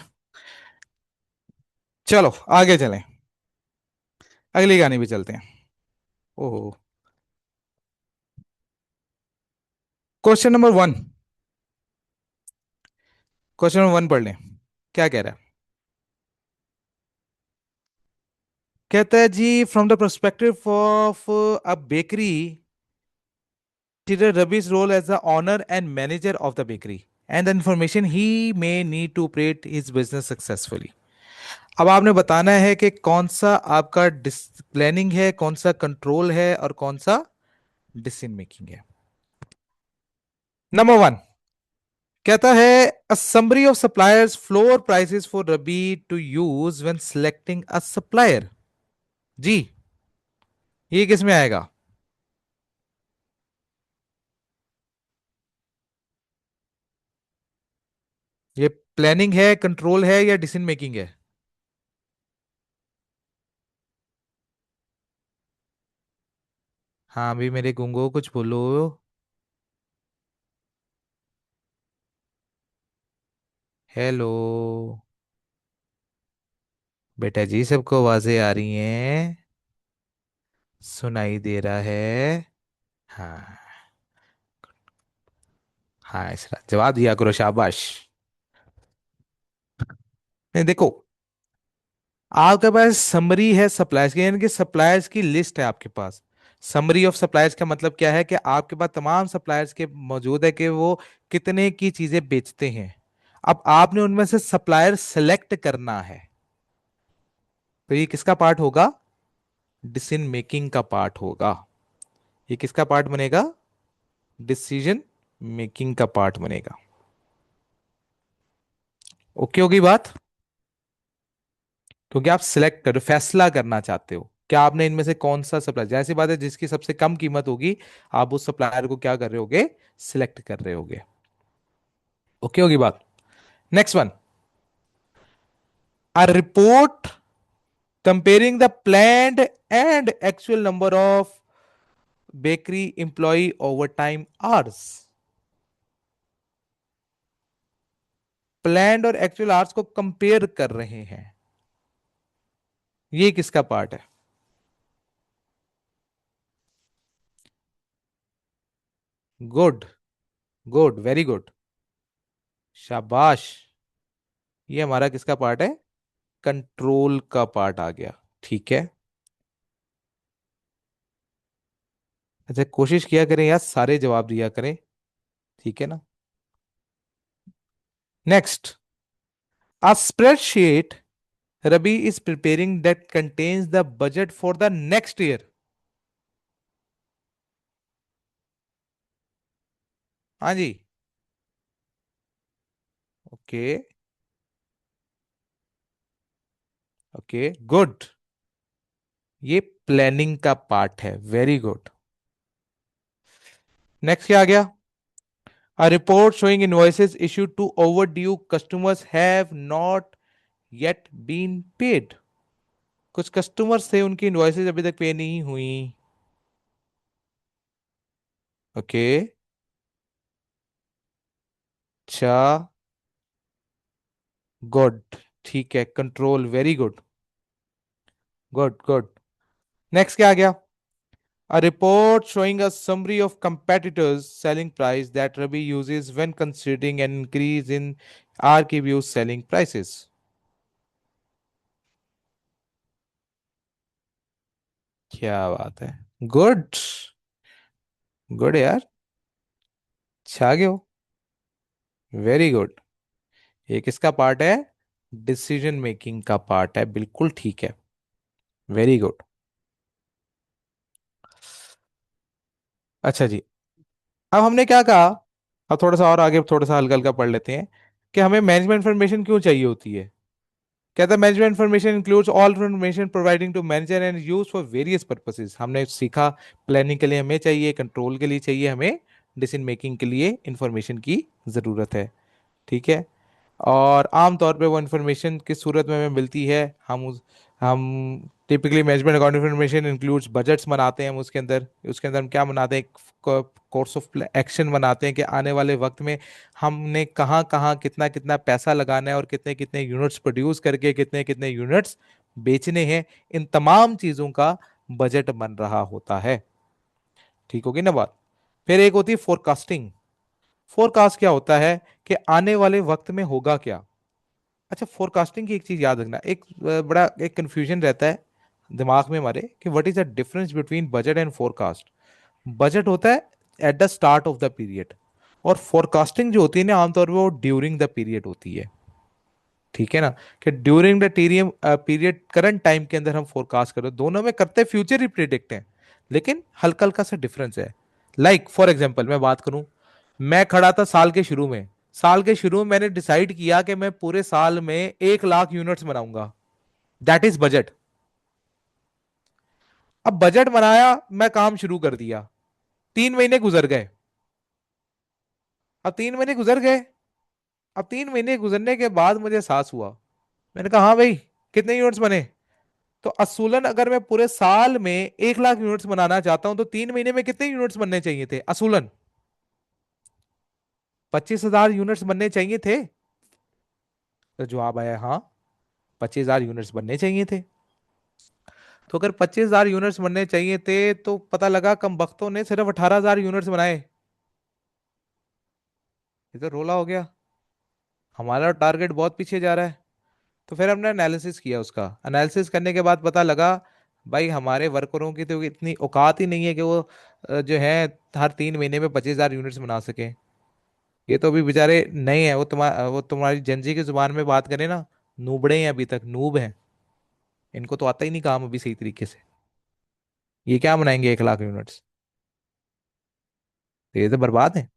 चलो आगे चलें, अगली गाने पे चलते हैं। ओहो। Question number one, question number one पढ़ लें। क्या कह रहा है, कहता है जी, from the perspective of a bakery, consider Ravi's role as the owner and manager of the bakery and the information he may need to operate his business successfully. अब आपने बताना है कि कौन सा आपका प्लानिंग है, कौन सा कंट्रोल है और कौन सा डिसीजन मेकिंग है। नंबर वन कहता है, a summary of suppliers floor prices for Ravi to use when selecting a supplier. जी, ये किस में आएगा? ये प्लानिंग है, कंट्रोल है या डिसीजन मेकिंग है? हाँ भी मेरे गुंगो कुछ बोलो। हेलो बेटा जी, सबको आवाजें आ रही हैं? सुनाई दे रहा है? हाँ। हाँ, इसका जवाब दिया करो, शाबाश। नहीं देखो, आपके पास समरी है सप्लायर्स की, यानी कि सप्लायर्स की लिस्ट है आपके पास। समरी ऑफ सप्लायर्स का मतलब क्या है कि आपके पास तमाम सप्लायर्स के मौजूद है कि वो कितने की चीजें बेचते हैं। अब आपने उनमें से सप्लायर सेलेक्ट करना है। तो ये किसका पार्ट होगा? डिसीजन मेकिंग का पार्ट होगा। ये किसका पार्ट बनेगा? डिसीजन मेकिंग का पार्ट बनेगा। ओके होगी बात? क्योंकि आप सिलेक्ट कर फैसला करना चाहते हो क्या आपने इनमें से कौन सा सप्लायर, जैसी बात है जिसकी सबसे कम कीमत होगी, आप उस सप्लायर को क्या कर रहे होगे? सिलेक्ट कर रहे होगे। ओके होगी बात? Next one, a report comparing the planned and actual number of bakery employ overtime hours. Planned और एक्चुअल आवर्स को कंपेयर कर रहे हैं, ये किसका पार्ट है? गुड, गुड, वेरी गुड, शाबाश। ये हमारा किसका पार्ट है? कंट्रोल का पार्ट आ गया। ठीक है। अच्छा, कोशिश किया करें यार, सारे जवाब दिया करें। ठीक है ना? Next, a spreadsheet Ravi is preparing that contains the budget for the next year. हाँ जी। Okay, okay, good. ये प्लानिंग का पार्ट है, वेरी गुड। नेक्स्ट क्या आ गया? A report showing invoices issued to overdue customers have not yet been paid. कुछ customers थे, उनकी इनवॉइसेज अभी तक पे नहीं हुई। ओके। अच्छा, गुड। ठीक है, control, very good, good, good. Next क्या आ गया? A report showing a summary of competitors' selling price that Ravi uses when considering an increase in RKBU's selling prices. क्या बात है! गुड, गुड यार, छा गए हो। Very good. ये किसका पार्ट है? डिसीजन मेकिंग का पार्ट है, बिल्कुल ठीक है। Very good. अच्छा जी, अब हमने क्या कहा? अब थोड़ा सा और आगे, थोड़ा सा हल्का हल्का पढ़ लेते हैं कि हमें मैनेजमेंट इन्फॉर्मेशन क्यों चाहिए होती है। कहता है, management information includes all information providing to manager and use for various purposes. हमने सीखा, प्लानिंग के लिए हमें चाहिए, कंट्रोल के लिए चाहिए, हमें डिसीजन मेकिंग के लिए इंफॉर्मेशन की जरूरत है। ठीक है। और आमतौर पे वो इन्फॉर्मेशन किस सूरत में हमें मिलती है? हम typically management account information includes budgets बनाते हैं, हम उसके अंदर हम क्या बनाते हैं? कोर्स ऑफ एक्शन बनाते हैं कि आने वाले वक्त में हमने कहाँ कहाँ कितना कितना पैसा लगाना है और कितने कितने यूनिट्स प्रोड्यूस करके कितने कितने यूनिट्स बेचने हैं। इन तमाम चीज़ों का बजट बन रहा होता है। ठीक होगी ना बात? फिर एक होती है फोरकास्टिंग। फोरकास्ट क्या होता है कि आने वाले वक्त में होगा क्या। अच्छा, फोरकास्टिंग की एक चीज याद रखना, एक बड़ा एक कंफ्यूजन रहता है। दिमाग में हमारे कि what is the difference between budget and forecast. Budget होता है at the start of the period, और फोरकास्टिंग जो होती है ना आमतौर पर वो ड्यूरिंग द पीरियड होती है। ठीक है ना, कि during the interim period current time के अंदर हम फोरकास्ट करें, दोनों में करते फ्यूचर ही प्रिडिक्ट हैं, लेकिन हल्का हल्का सा डिफरेंस है। लाइक फॉर एग्जांपल मैं बात करूं, मैं खड़ा था साल के शुरू में। साल के शुरू में मैंने डिसाइड किया कि मैं पूरे साल में 1 लाख यूनिट्स बनाऊंगा। That is budget. अब बजट बनाया, मैं काम शुरू कर दिया। 3 महीने गुजर गए। अब 3 महीने गुजर गए। अब 3 महीने गुजरने के बाद मुझे एहसास हुआ। मैंने कहा हाँ भाई, कितने यूनिट्स बने? तो असूलन अगर मैं पूरे साल में 1 लाख यूनिट्स बनाना चाहता हूं तो 3 महीने में कितने यूनिट्स बनने चाहिए थे असूलन? 25,000 यूनिट्स बनने चाहिए थे। तो जवाब आया हाँ, 25,000 यूनिट्स बनने चाहिए थे। तो अगर 25,000 यूनिट्स बनने चाहिए थे तो पता लगा कम बख्तों ने सिर्फ 18,000 यूनिट्स बनाए। ये तो रोला हो गया, हमारा टारगेट बहुत पीछे जा रहा है। तो फिर हमने एनालिसिस किया, उसका एनालिसिस करने के बाद पता लगा भाई हमारे वर्करों की तो इतनी औकात ही नहीं है कि वो जो है हर 3 महीने में 25,000 यूनिट्स बना सके। ये तो अभी बेचारे नए हैं, वो तुम्हारी जनजी की जुबान में बात करें ना, नूबड़े हैं, अभी तक नूब हैं। इनको तो आता ही नहीं काम अभी सही तरीके से। ये क्या बनाएंगे 1 लाख यूनिट्स? तो ये तो बर्बाद है।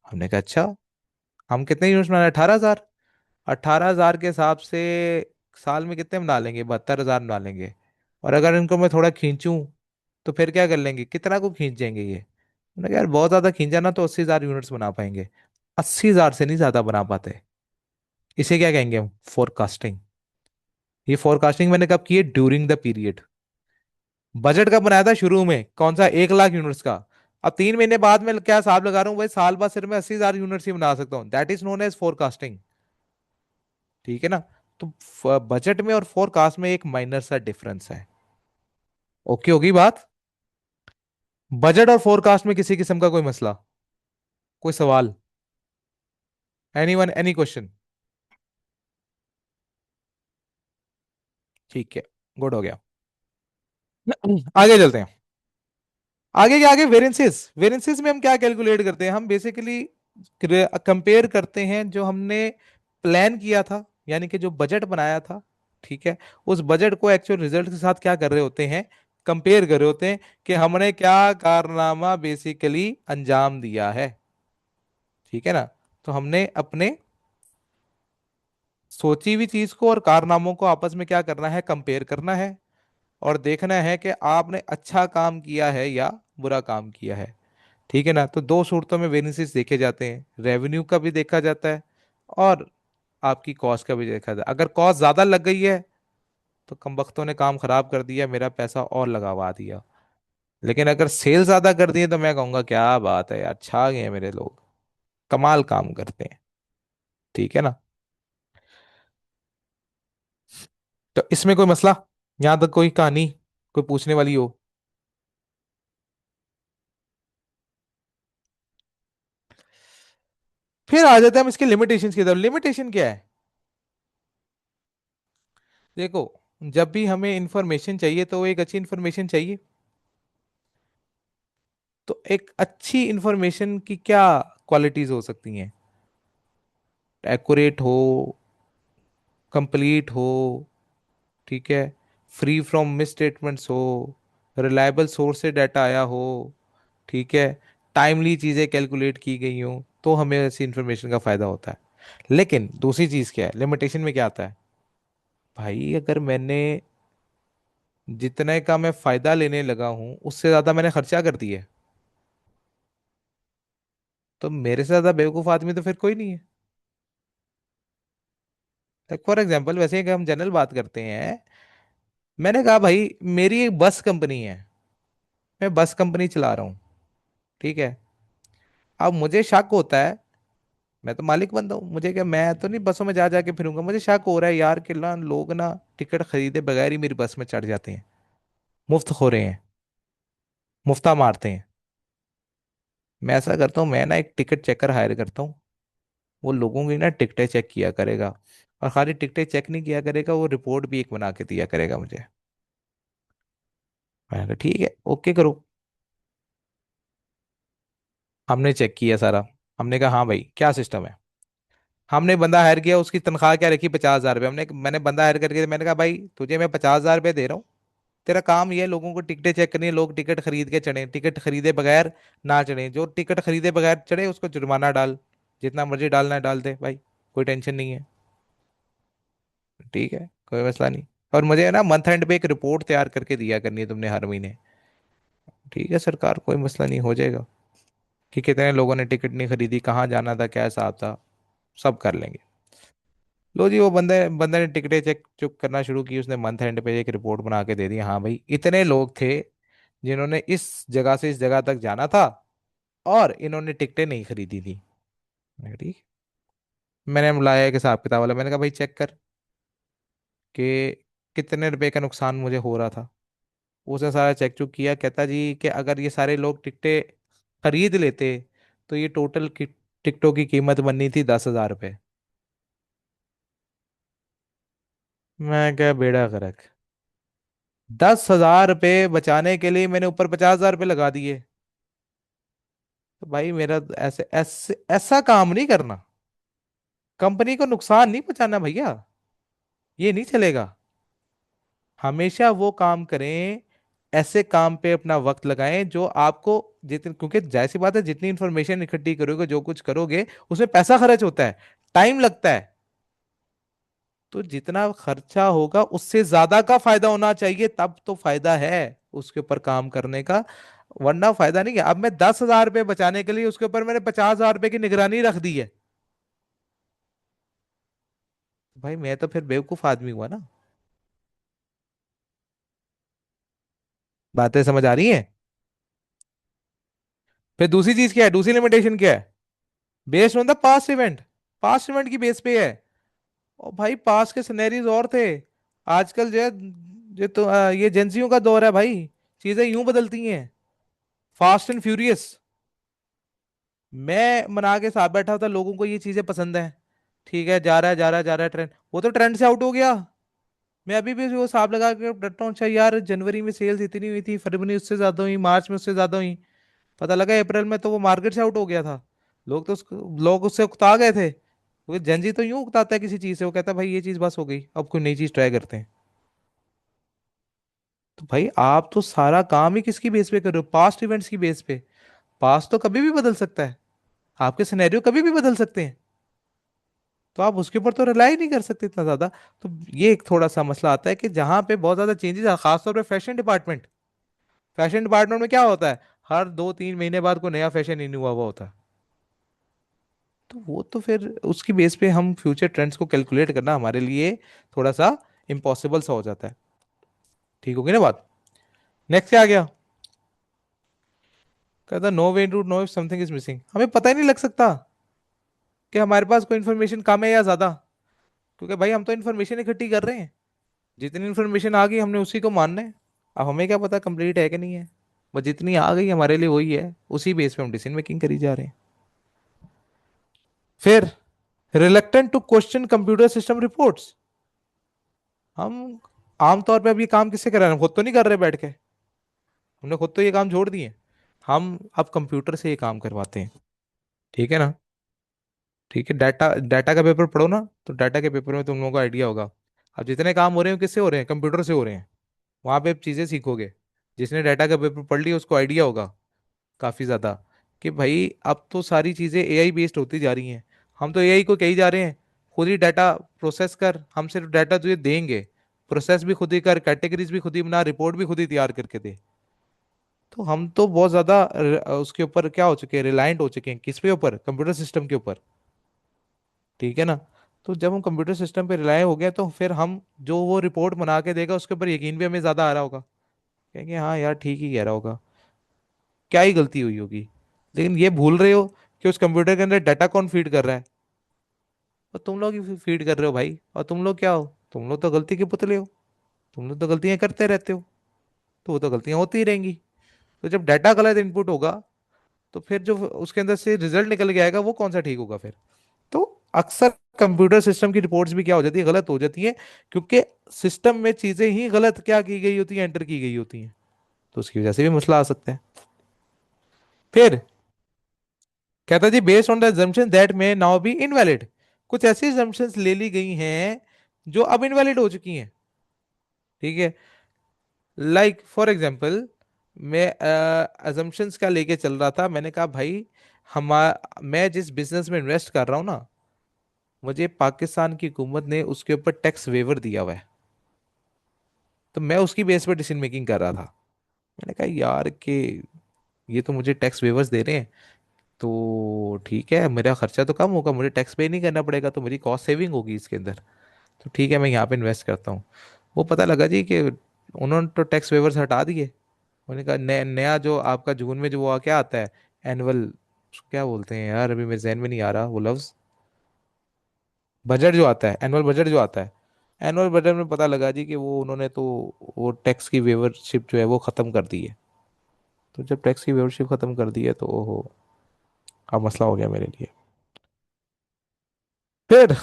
हमने कहा अच्छा, हम कितने यूनिट्स बना रहे? 18,000। 18,000 के हिसाब से साल में कितने बना लेंगे? 72,000 बना लेंगे। और अगर इनको मैं थोड़ा खींचूं तो फिर क्या कर लेंगे? कितना को खींच जाएंगे ये? मैंने कहा यार बहुत ज्यादा खींचा ना तो 80,000 यूनिट्स बना पाएंगे। 80,000 से नहीं ज्यादा बना पाते। इसे क्या कहेंगे हम? फोरकास्टिंग। ये फोरकास्टिंग मैंने कब की है? During the period. बजट कब बनाया था? शुरू में। कौन सा? 1 लाख यूनिट्स का। अब 3 महीने बाद में क्या हिसाब लगा रहा हूँ भाई, साल बाद सिर्फ मैं 80,000 यूनिट्स ही बना सकता हूँ। That is known as forecasting. ठीक है ना? तो बजट में और फोरकास्ट में एक माइनर सा डिफरेंस है। ओके होगी बात? बजट और फोरकास्ट में किसी किस्म का कोई मसला, कोई सवाल? Anyone, any question? ठीक है, गुड हो गया। आगे चलते हैं। आगे क्या? आगे वेरिएंसेस। वेरिएंसेस में हम क्या कैलकुलेट करते हैं? हम बेसिकली कंपेयर करते हैं जो हमने प्लान किया था, यानी कि जो बजट बनाया था। ठीक है, उस बजट को एक्चुअल रिजल्ट के साथ क्या कर रहे होते हैं? कंपेयर कर रहे होते हैं कि हमने क्या कारनामा बेसिकली अंजाम दिया है। ठीक है ना? तो हमने अपने सोची हुई चीज को और कारनामों को आपस में क्या करना है? कंपेयर करना है, और देखना है कि आपने अच्छा काम किया है या बुरा काम किया है। ठीक है ना? तो दो सूरतों में वेरिएंसेस देखे जाते हैं, रेवेन्यू का भी देखा जाता है और आपकी कॉस्ट का भी देखा जाता है। अगर कॉस्ट ज्यादा लग गई है तो कमबख्तों ने काम खराब कर दिया, मेरा पैसा और लगवा दिया। लेकिन अगर सेल ज्यादा कर दिए तो मैं कहूंगा क्या बात है यार, छा गए हैं मेरे लोग, कमाल काम करते हैं। ठीक है ना? तो इसमें कोई मसला, यहां तक कोई कहानी कोई पूछने वाली हो? फिर आ जाते हैं हम इसके लिमिटेशंस की तरफ। लिमिटेशन क्या है? देखो, जब भी हमें इंफॉर्मेशन चाहिए तो वो एक अच्छी इंफॉर्मेशन चाहिए। तो एक अच्छी इंफॉर्मेशन की क्या क्वालिटीज हो सकती हैं? एक्यूरेट हो, कंप्लीट हो, ठीक है, फ्री फ्रॉम मिस स्टेटमेंट्स हो, रिलायबल सोर्स से डाटा आया हो, ठीक है, टाइमली चीज़ें कैलकुलेट की गई हो, तो हमें ऐसी इंफॉर्मेशन का फायदा होता है। लेकिन दूसरी चीज़ क्या है? लिमिटेशन में क्या आता है? भाई अगर मैंने जितने का मैं फायदा लेने लगा हूं उससे ज्यादा मैंने खर्चा कर दिया है, तो मेरे से ज्यादा बेवकूफ आदमी तो फिर कोई नहीं है। फॉर एग्जाम्पल, वैसे अगर हम जनरल बात करते हैं, मैंने कहा भाई मेरी एक बस कंपनी है, मैं बस कंपनी चला रहा हूँ। ठीक है, अब मुझे शक होता है, मैं तो मालिक बनता हूँ, मुझे क्या, मैं तो नहीं बसों में जा जा के फिरूंगा, मुझे शक हो रहा है यार कि ना लोग ना टिकट खरीदे बगैर ही मेरी बस में चढ़ जाते हैं, मुफ्त खो रहे हैं, मुफ्ता मारते हैं। मैं ऐसा करता हूँ, मैं ना एक टिकट चेकर हायर करता हूँ, वो लोगों की ना टिकटें चेक किया करेगा। और खाली टिकटें चेक नहीं किया करेगा, वो रिपोर्ट भी एक बना के दिया करेगा मुझे। मैंने कहा ठीक है, ओके करो। हमने चेक किया सारा। हमने कहा हाँ भाई क्या सिस्टम है। हमने बंदा हायर किया, उसकी तनख्वाह क्या रखी, 50,000 रुपये। मैंने बंदा हायर करके मैंने कहा भाई तुझे मैं 50,000 रुपये दे रहा हूँ, तेरा काम ये है लोगों को टिकटें चेक करनी है, लोग टिकट खरीद के चढ़े, टिकट खरीदे बगैर ना चढ़े, जो टिकट खरीदे बगैर चढ़े उसको जुर्माना डाल, जितना मर्जी डालना है डाल दे भाई, कोई टेंशन नहीं है। ठीक है, कोई मसला नहीं। और मुझे है ना मंथ एंड पे एक रिपोर्ट तैयार करके दिया करनी है तुमने हर महीने। ठीक है सरकार, कोई मसला नहीं, हो जाएगा। कि कितने लोगों ने टिकट नहीं खरीदी, कहाँ जाना था, क्या हिसाब था, सब कर लेंगे। लो जी, वो बंदे बंदे ने टिकटें चेक चुक करना शुरू की, उसने मंथ एंड पे एक रिपोर्ट बना के दे दी, हाँ भाई इतने लोग थे जिन्होंने इस जगह से इस जगह तक जाना था और इन्होंने टिकटें नहीं खरीदी थी। मैंने कहा, ठीक। मैंने बुलाया एक हिसाब किताब वाला, मैंने कहा भाई चेक कर कि कितने रुपए का नुकसान मुझे हो रहा था। उसने सारा चेक चुक किया, कहता जी कि अगर ये सारे लोग टिकटें खरीद लेते तो ये टोटल टिकटों की कीमत बननी थी 10,000 रुपये। मैं क्या बेड़ा गर्क, 10,000 रुपये बचाने के लिए मैंने ऊपर 50,000 रुपये लगा दिए। तो भाई मेरा तो ऐसे ऐसे ऐसा काम नहीं करना, कंपनी को नुकसान नहीं पहुंचाना भैया, ये नहीं चलेगा। हमेशा वो काम करें, ऐसे काम पे अपना वक्त लगाएं जो आपको जितनी, क्योंकि जाहिर सी बात है जितनी इंफॉर्मेशन इकट्ठी करोगे, जो कुछ करोगे उसमें पैसा खर्च होता है, टाइम लगता है। तो जितना खर्चा होगा उससे ज्यादा का फायदा होना चाहिए, तब तो फायदा है उसके ऊपर काम करने का, वरना फायदा नहीं है। अब मैं 10,000 रुपये बचाने के लिए उसके ऊपर मैंने 50,000 रुपये की निगरानी रख दी है, भाई मैं तो फिर बेवकूफ आदमी हुआ ना। बातें समझ आ रही हैं। फिर दूसरी चीज क्या है, दूसरी लिमिटेशन क्या है, based on the past event, past event की बेस पे है। और भाई पास्ट के सिनेरियोज और थे, आजकल जो है, जो तो ये एजेंसियों का दौर है भाई, चीजें यूं बदलती हैं, फास्ट एंड फ्यूरियस। मैं मना के साथ बैठा था, लोगों को ये चीजें पसंद है, ठीक है, जा रहा है जा रहा है जा रहा है ट्रेंड, वो तो ट्रेंड से आउट हो गया। मैं अभी भी वो हिसाब लगा के डरता हूँ, अच्छा यार जनवरी में सेल्स इतनी हुई थी, फरवरी में उससे ज्यादा हुई, मार्च में उससे ज्यादा हुई, पता लगा अप्रैल में तो वो मार्केट से आउट हो गया था। लोग उससे उकता गए थे, क्योंकि जनजी तो यूं उकताता है किसी चीज से, वो कहता है भाई ये चीज बस हो गई, अब कोई नई चीज ट्राई करते हैं। तो भाई आप तो सारा काम ही किसकी बेस पे कर रहे हो, पास्ट इवेंट्स की बेस पे। पास्ट तो कभी भी बदल सकता है, आपके सिनेरियो कभी भी बदल सकते हैं, तो आप उसके ऊपर तो रिलाई नहीं कर सकते इतना ज्यादा। तो ये एक थोड़ा सा मसला आता है कि जहां पे बहुत ज्यादा चेंजेस है, खासतौर पे फैशन डिपार्टमेंट में क्या होता है, हर 2-3 महीने बाद कोई नया फैशन इन हुआ हुआ होता है। तो वो तो फिर उसकी बेस पे हम फ्यूचर ट्रेंड्स को कैलकुलेट करना हमारे लिए थोड़ा सा इम्पॉसिबल सा हो जाता है। ठीक होगी ना बात। नेक्स्ट क्या आ गया, कहता no way to know if something is missing, हमें पता ही नहीं लग सकता कि हमारे पास कोई इन्फॉर्मेशन कम है या ज्यादा, क्योंकि भाई हम तो इन्फॉर्मेशन इकट्ठी कर रहे हैं, जितनी इन्फॉर्मेशन आ गई हमने उसी को मानना है। अब हमें क्या पता कंप्लीट है कि नहीं है, बस जितनी आ गई हमारे लिए वही है, उसी बेस पे हम डिसीजन मेकिंग करी जा रहे हैं। फिर reluctant to question computer system reports. हम आमतौर पे अब ये काम किससे कर रहे हैं, हम खुद तो नहीं कर रहे बैठ के, हमने खुद तो ये काम छोड़ दिए, हम अब कंप्यूटर से ये काम करवाते हैं। ठीक है ना। ठीक है, डाटा डाटा का पेपर पढ़ो ना, तो डाटा के पेपर में तुम लोगों को आइडिया होगा, अब जितने काम हो रहे हैं किससे हो रहे हैं, कंप्यूटर से हो रहे हैं। वहां पे आप चीजें सीखोगे, जिसने डाटा का पेपर पढ़ लिया उसको आइडिया होगा काफी ज्यादा, कि भाई अब तो सारी चीजें एआई बेस्ड होती जा रही हैं। हम तो एआई को कही जा रहे हैं खुद ही डाटा प्रोसेस कर, हम सिर्फ डाटा तुझे देंगे, प्रोसेस भी खुद ही कर, कैटेगरीज भी खुद ही बना, रिपोर्ट भी खुद ही तैयार करके दे। तो हम तो बहुत ज्यादा उसके ऊपर क्या हो चुके हैं, रिलायंट हो चुके हैं, किस पे ऊपर, कंप्यूटर सिस्टम के ऊपर। ठीक है ना। तो जब हम कंप्यूटर सिस्टम पे रिलाय हो गए तो फिर हम जो वो रिपोर्ट बना के देगा उसके ऊपर यकीन भी हमें ज्यादा आ रहा होगा, कहेंगे हाँ यार ठीक ही कह रहा होगा, क्या ही गलती हुई होगी। लेकिन ये भूल रहे हो कि उस कंप्यूटर के अंदर डाटा कौन फीड कर रहा है, और तुम लोग ही फीड कर रहे हो भाई, और तुम लोग क्या हो, तुम लोग तो गलती के पुतले हो, तुम लोग तो गलतियां करते रहते हो, तो वो तो गलतियां होती ही रहेंगी। तो जब डाटा गलत इनपुट होगा तो फिर जो उसके अंदर से रिजल्ट निकल के आएगा वो कौन सा ठीक होगा फिर। तो अक्सर कंप्यूटर सिस्टम की रिपोर्ट्स भी क्या हो जाती है, गलत हो जाती है, क्योंकि सिस्टम में चीजें ही गलत क्या की गई होती हैं, एंटर की गई होती हैं। तो उसकी वजह से भी मसला आ सकता है। फिर कहता है जी, based on the assumption that may now be invalid, कुछ ऐसी assumptions ले ली गई हैं जो अब इनवैलिड हो चुकी हैं। ठीक है। लाइक फॉर एग्जांपल, मैं assumptions का लेके चल रहा था, मैंने कहा भाई, हम मैं जिस बिजनेस में इन्वेस्ट कर रहा हूँ ना, मुझे पाकिस्तान की हुकूमत ने उसके ऊपर टैक्स वेवर दिया हुआ है। तो मैं उसकी बेस पर डिसीजन मेकिंग कर रहा था। मैंने कहा यार कि ये तो मुझे टैक्स वेवर्स दे रहे हैं, तो ठीक है, मेरा खर्चा तो कम होगा, मुझे टैक्स पे नहीं करना पड़ेगा, तो मेरी कॉस्ट सेविंग होगी इसके अंदर। तो ठीक है, मैं यहाँ पे इन्वेस्ट करता हूँ। वो पता लगा जी कि उन्होंने तो टैक्स वेवर्स हटा दिए। उन्होंने कहा नया जो आपका जून में जो वो क्या आता है, एनुअल, क्या बोलते हैं यार, अभी मेरे जहन में नहीं आ रहा वो लफ्ज, बजट जो आता है, एनुअल बजट जो आता है, एनुअल बजट में पता लगा जी कि वो उन्होंने तो वो टैक्स की वेवरशिप जो है वो खत्म कर दी है। तो जब टैक्स की वेवरशिप खत्म कर दी है तो ओहो, अब मसला हो गया मेरे लिए। फिर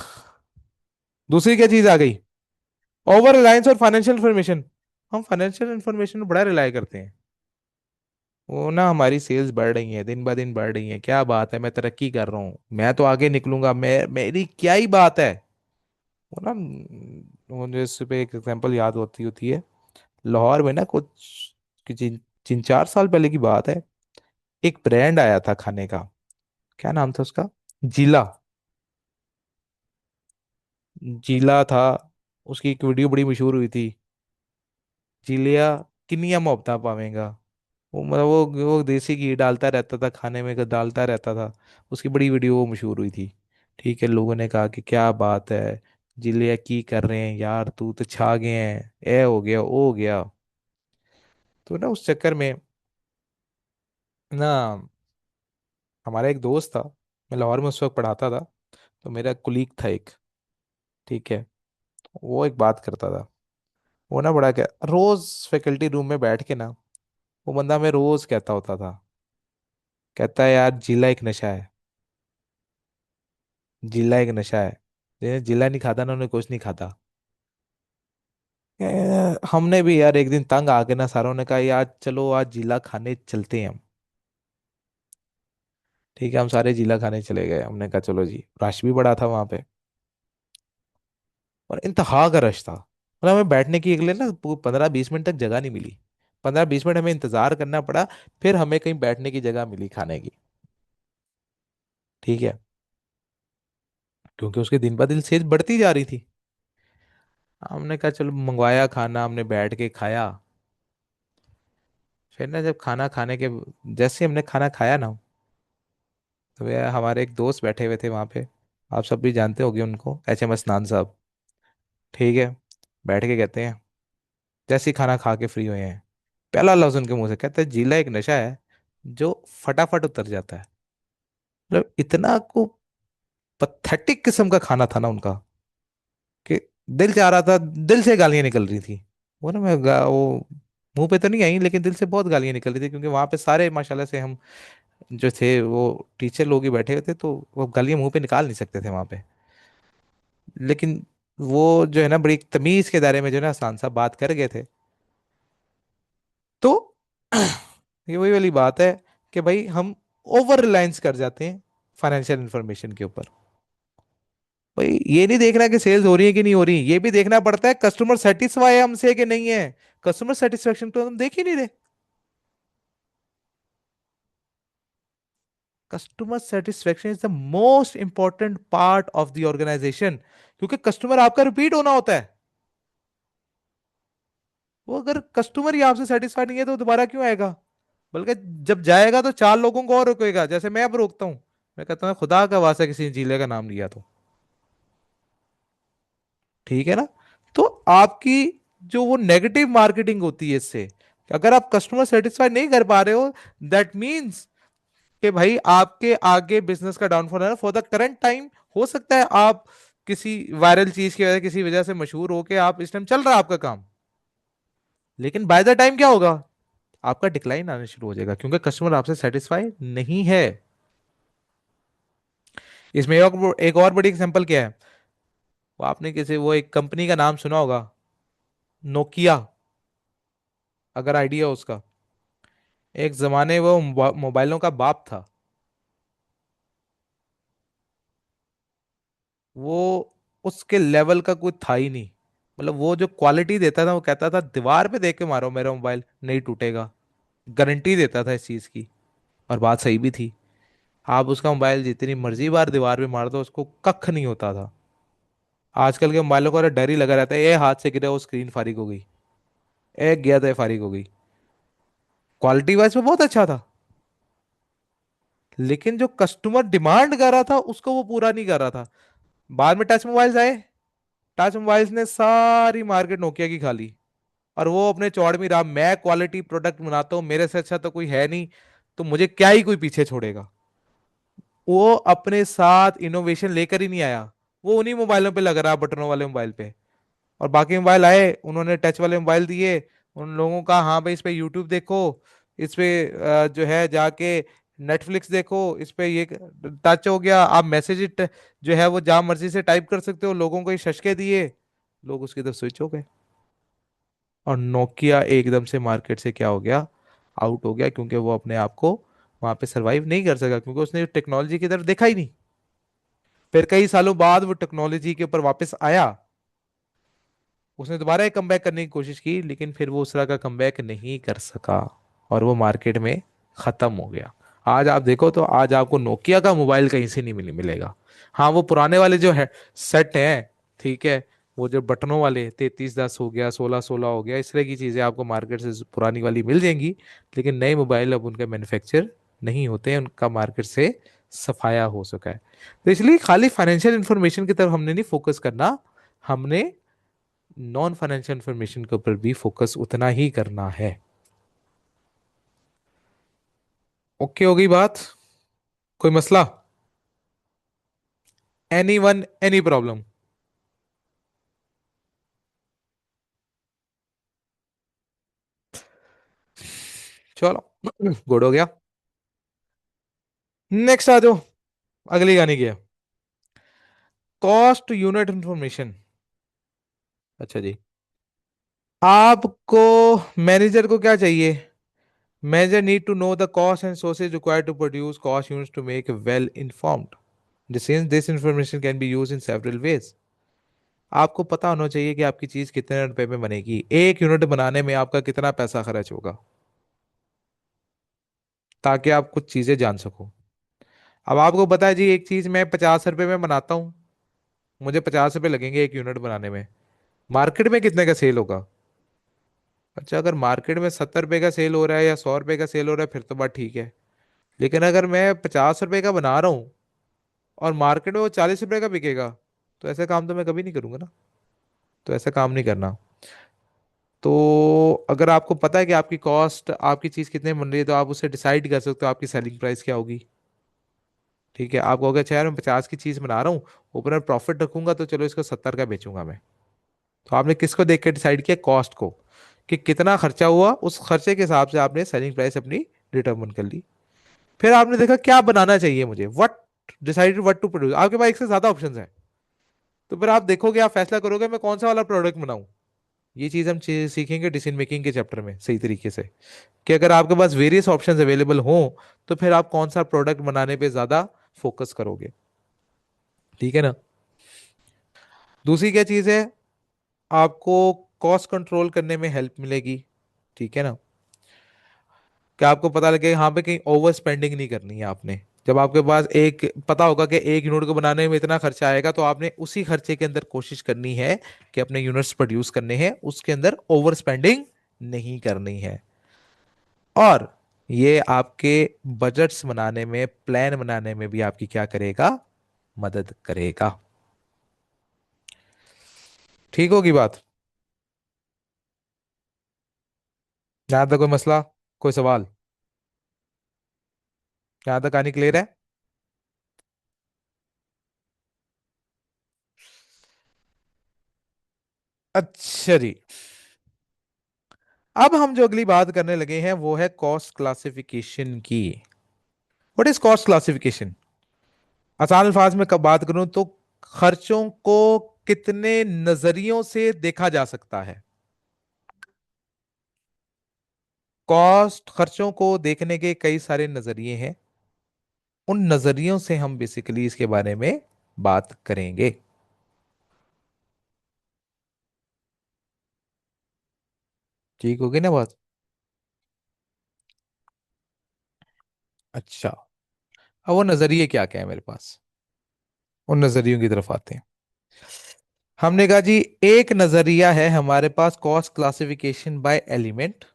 दूसरी क्या चीज आ गई, ओवर रिलायंस और फाइनेंशियल इंफॉर्मेशन। हम फाइनेंशियल इंफॉर्मेशन में बड़ा रिलाय करते हैं। वो ना, हमारी सेल्स बढ़ रही है, दिन ब दिन बढ़ रही है, क्या बात है, मैं तरक्की कर रहा हूँ, मैं तो आगे निकलूंगा, मैं मेरी क्या ही बात है। वो ना, मुझे इस पे एक एग्जांपल याद होती होती है। लाहौर में ना कुछ तीन 3-4 साल पहले की बात है। एक ब्रांड आया था खाने का, क्या नाम था उसका, जीला। जीला था। उसकी एक वीडियो बड़ी मशहूर हुई थी, जीलिया किनिया मोहब्बता पावेगा। वो मतलब वो देसी घी डालता रहता था खाने में, डालता रहता था। उसकी बड़ी वीडियो वो मशहूर हुई थी। ठीक है, लोगों ने कहा कि क्या बात है, जिले की कर रहे हैं यार, तू तो छा गए हैं, ए हो गया, ओ हो गया। तो ना उस चक्कर में ना, हमारा एक दोस्त था, मैं लाहौर में उस वक्त पढ़ाता था, तो मेरा कुलीग था एक। ठीक है। वो एक बात करता था। वो ना बड़ा क्या, रोज फैकल्टी रूम में बैठ के ना, वो बंदा हमें रोज कहता होता था, कहता है यार जिला एक नशा है, जिला एक नशा है, जिन्हें जिला नहीं खाता ना, उन्हें कुछ नहीं खाता। हमने भी यार एक दिन तंग आके ना, सारों ने कहा यार चलो आज जिला खाने चलते हैं हम। ठीक है, हम सारे जिला खाने चले गए, हमने कहा चलो जी, रश भी बड़ा था वहां पे, और इंतहा का रश था। मतलब हमें बैठने की अगले ना 15-20 मिनट तक जगह नहीं मिली। 15-20 मिनट हमें इंतजार करना पड़ा, फिर हमें कहीं बैठने की जगह मिली खाने की। ठीक है। क्योंकि उसके दिन ब दिन सेज बढ़ती जा रही थी। हमने कहा चलो मंगवाया खाना, हमने बैठ के खाया। फिर ना जब खाना खाने के, जैसे हमने खाना खाया ना, तो वे हमारे एक दोस्त बैठे हुए थे वहां पे, आप सब भी जानते होंगे उनको, HM नान साहब। ठीक है। बैठ के कहते हैं, जैसे ही खाना खा के फ्री हुए हैं, पहला लफ्ज उनके मुंह से कहते हैं, जीला एक नशा है जो फटाफट उतर जाता है। मतलब इतना को पथेटिक किस्म का खाना था ना उनका, कि दिल चाह रहा था, दिल से गालियां निकल रही थी। वो ना, वो मुंह पे तो नहीं आई, लेकिन दिल से बहुत गालियां निकल रही थी, क्योंकि वहां पे सारे माशाल्लाह से हम जो थे वो टीचर लोग ही बैठे हुए थे, तो वो गालियां मुंह पे निकाल नहीं सकते थे वहां पे। लेकिन वो जो है ना, बड़ी तमीज के दायरे में जो है ना, आसान साहब बात कर गए थे। तो ये वही वाली बात है कि भाई हम ओवर रिलायंस कर जाते हैं फाइनेंशियल इंफॉर्मेशन के ऊपर। भाई ये नहीं देखना कि सेल्स हो रही है कि नहीं हो रही, ये भी देखना पड़ता है कस्टमर सेटिस्फाई है हमसे कि नहीं है। कस्टमर सेटिस्फेक्शन तो हम देख ही नहीं रहे। Customer satisfaction is the most important part of the organisation, क्योंकि कस्टमर आपका रिपीट होना होता है। वो अगर कस्टमर ही आपसे सेटिस्फाइड नहीं है तो दोबारा क्यों आएगा। बल्कि जब जाएगा तो 4 लोगों को और रोकेगा, जैसे मैं अब रोकता हूँ। मैं कहता हूँ खुदा का वास्ता किसी जिले का नाम लिया तो, ठीक है ना। तो आपकी जो वो नेगेटिव मार्केटिंग होती है इससे, अगर आप कस्टमर सेटिस्फाइड नहीं कर पा रहे हो, दैट मीन्स कि भाई आपके आगे बिजनेस का डाउनफॉल है। फॉर द करंट टाइम हो सकता है आप किसी वायरल चीज की वजह, किसी वजह से मशहूर होके आप इस टाइम चल रहा है आपका काम, लेकिन बाय द टाइम क्या होगा, आपका डिक्लाइन आना शुरू हो जाएगा, क्योंकि कस्टमर आपसे सेटिस्फाई नहीं है। इसमें एक और बड़ी एग्जांपल क्या है, वो आपने किसी वो एक कंपनी का नाम सुना होगा, नोकिया, अगर आइडिया हो उसका। एक जमाने वो मोबाइलों का बाप था। वो उसके लेवल का कोई था ही नहीं। मतलब वो जो क्वालिटी देता था, वो कहता था दीवार पे देख के मारो मेरा मोबाइल नहीं टूटेगा, गारंटी देता था इस चीज की। और बात सही भी थी। आप उसका मोबाइल जितनी मर्जी बार दीवार पे मार दो, उसको कख नहीं होता था। आजकल के मोबाइलों को अरे डर ही लगा रहता है, ये हाथ से गिरा वो स्क्रीन फारिग हो गई, एक गया तो ये फारिग हो गई। क्वालिटी वाइज में बहुत अच्छा था, लेकिन जो कस्टमर डिमांड कर रहा था उसको वो पूरा नहीं कर रहा था। बाद में टच मोबाइल्स आए। टच मोबाइल्स ने सारी मार्केट नोकिया की खा ली। और वो अपने चौड़ में रहा, मैं क्वालिटी प्रोडक्ट बनाता हूँ, मेरे से अच्छा तो कोई है नहीं, तो मुझे क्या ही कोई पीछे छोड़ेगा। वो अपने साथ इनोवेशन लेकर ही नहीं आया। वो उन्हीं मोबाइलों पे लग रहा, बटनों वाले मोबाइल पे। और बाकी मोबाइल आए, उन्होंने टच वाले मोबाइल दिए। उन लोगों का, हाँ भाई इस पे यूट्यूब देखो, इस पे जो है जाके नेटफ्लिक्स देखो, इस पे ये टच हो गया, आप मैसेज जो है वो जहां मर्जी से टाइप कर सकते हो, लोगों को ये शशके दिए, लोग उसकी तरफ स्विच हो गए। और नोकिया एकदम से मार्केट से क्या हो गया, आउट हो गया, क्योंकि वो अपने आप को वहां पे सरवाइव नहीं कर सका, क्योंकि उसने टेक्नोलॉजी की तरफ देखा ही नहीं। फिर कई सालों बाद वो टेक्नोलॉजी के ऊपर वापस आया। उसने दोबारा एक कमबैक करने की कोशिश की, लेकिन फिर वो उस तरह का कमबैक नहीं कर सका, और वो मार्केट में खत्म हो गया। आज आप देखो तो आज आपको नोकिया का मोबाइल कहीं से नहीं मिलेगा। हाँ, वो पुराने वाले जो है सेट हैं, ठीक है, वो जो बटनों वाले 3310 हो गया, 1616 हो गया, इस तरह की चीजें आपको मार्केट से पुरानी वाली मिल जाएंगी। लेकिन नए मोबाइल अब उनके मैन्युफैक्चर नहीं होते हैं, उनका मार्केट से सफाया हो चुका है। तो इसलिए खाली फाइनेंशियल इंफॉर्मेशन की तरफ हमने नहीं फोकस करना, हमने नॉन फाइनेंशियल इंफॉर्मेशन के ऊपर भी फोकस उतना ही करना है। ओके, हो गई बात? कोई मसला? Any one, any problem? चलो, गुड हो गया। नेक्स्ट आ जाओ, अगली गाने की है, कॉस्ट यूनिट इंफॉर्मेशन। अच्छा जी। आपको मैनेजर को क्या चाहिए? Manager need to know the cost and sources required to produce cost units to make well informed decision. This information can be use in several ways. आपको पता होना चाहिए कि आपकी चीज कितने रुपए में बनेगी, एक यूनिट बनाने में आपका कितना पैसा खर्च होगा, ताकि आप कुछ चीजें जान सको। अब आपको पता है जी, एक चीज मैं 50 रुपए में बनाता हूँ, मुझे 50 रुपए लगेंगे एक यूनिट बनाने में, मार्केट में कितने का सेल होगा? अच्छा, अगर मार्केट में 70 रुपए का सेल हो रहा है या 100 रुपए का सेल हो रहा है, फिर तो बात ठीक है। लेकिन अगर मैं 50 रुपए का बना रहा हूँ और मार्केट में वो 40 रुपए का बिकेगा, तो ऐसा काम तो मैं कभी नहीं करूंगा ना। तो ऐसा काम नहीं करना। तो अगर आपको पता है कि आपकी कॉस्ट, आपकी चीज कितने बन रही है, तो आप उससे डिसाइड कर सकते हो आपकी सेलिंग प्राइस क्या होगी। ठीक है, आप कहोगे अच्छा यार मैं 50 की चीज बना रहा हूँ, ऊपर मैं प्रॉफिट रखूंगा, तो चलो इसको 70 का बेचूंगा मैं। तो आपने किसको देख के डिसाइड किया? कॉस्ट को, कि कितना खर्चा हुआ, उस खर्चे के हिसाब से आपने सेलिंग प्राइस अपनी डिटरमिन कर ली। फिर आपने देखा क्या बनाना चाहिए मुझे, what decided what to produce. आपके पास एक से ज्यादा ऑप्शंस हैं, तो फिर आप देखोगे, आप फैसला करोगे मैं कौन सा वाला प्रोडक्ट बनाऊं। ये चीज हम सीखेंगे डिसीजन मेकिंग के चैप्टर में सही तरीके से, कि अगर आपके पास वेरियस ऑप्शंस अवेलेबल हों, तो फिर आप कौन सा प्रोडक्ट बनाने पे ज्यादा फोकस करोगे। ठीक है ना? दूसरी क्या चीज है, आपको कॉस्ट कंट्रोल करने में हेल्प मिलेगी। ठीक है ना? कि आपको पता लगे हाँ पे कहीं ओवर स्पेंडिंग नहीं करनी है आपने। जब आपके पास एक पता होगा कि एक यूनिट को बनाने में इतना खर्चा आएगा, तो आपने उसी खर्चे के अंदर कोशिश करनी है कि अपने यूनिट्स प्रोड्यूस करने हैं, उसके अंदर ओवर स्पेंडिंग नहीं करनी है। और ये आपके बजट्स बनाने में, प्लान बनाने में भी आपकी क्या करेगा, मदद करेगा। ठीक होगी बात? यहां तक कोई मसला, कोई सवाल? यहां तक कहानी क्लियर है? अच्छा जी। अब हम जो अगली बात करने लगे हैं वो है कॉस्ट क्लासिफिकेशन की। What is cost classification? आसान अल्फाज में कब बात करूं तो खर्चों को कितने नजरियों से देखा जा सकता है। कॉस्ट, खर्चों को देखने के कई सारे नजरिए हैं। उन नजरियों से हम बेसिकली इसके बारे में बात करेंगे। ठीक होगी ना बात। अच्छा, अब वो नजरिए क्या क्या है मेरे पास, उन नजरियों की तरफ आते हैं। हमने कहा जी, एक नजरिया है हमारे पास कॉस्ट क्लासिफिकेशन बाय एलिमेंट।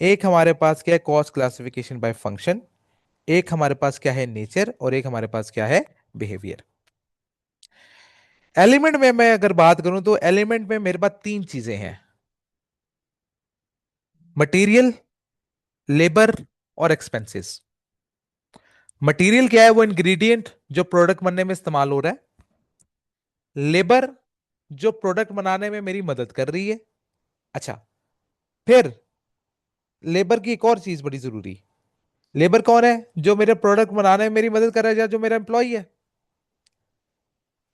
एक हमारे पास क्या है, कॉस्ट क्लासिफिकेशन बाय फंक्शन। एक हमारे पास क्या है, नेचर। और एक हमारे पास क्या है, बिहेवियर। एलिमेंट में मैं अगर बात करूं तो एलिमेंट में मेरे पास तीन चीजें हैं। मटेरियल, लेबर और एक्सपेंसेस। मटेरियल क्या है, वो इंग्रेडिएंट जो प्रोडक्ट बनने में इस्तेमाल हो रहा है। लेबर, जो प्रोडक्ट बनाने में मेरी मदद कर रही है। अच्छा, फिर लेबर की एक और चीज बड़ी जरूरी। लेबर कौन है, जो मेरे प्रोडक्ट बनाने में मेरी मदद कर रहा है, या जो मेरा एम्प्लॉय है।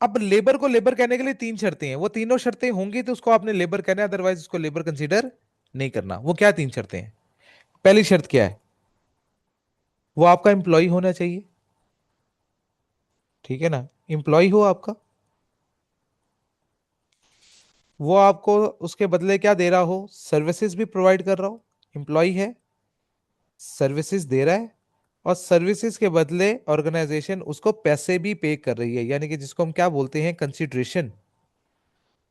अब लेबर को लेबर कहने के लिए तीन शर्तें हैं, वो तीनों शर्तें होंगी तो उसको आपने लेबर कहना है, अदरवाइज उसको लेबर कंसीडर नहीं करना। वो क्या तीन शर्तें हैं। पहली शर्त क्या है, वो आपका एम्प्लॉय होना चाहिए। ठीक है ना, एम्प्लॉय हो आपका, वो आपको उसके बदले क्या दे रहा हो, सर्विसेज भी प्रोवाइड कर रहा हो। एम्प्लॉय है, सर्विसेज दे रहा है, और सर्विसेज के बदले ऑर्गेनाइजेशन उसको पैसे भी पे कर रही है, यानी कि जिसको हम क्या बोलते हैं, कंसिडरेशन।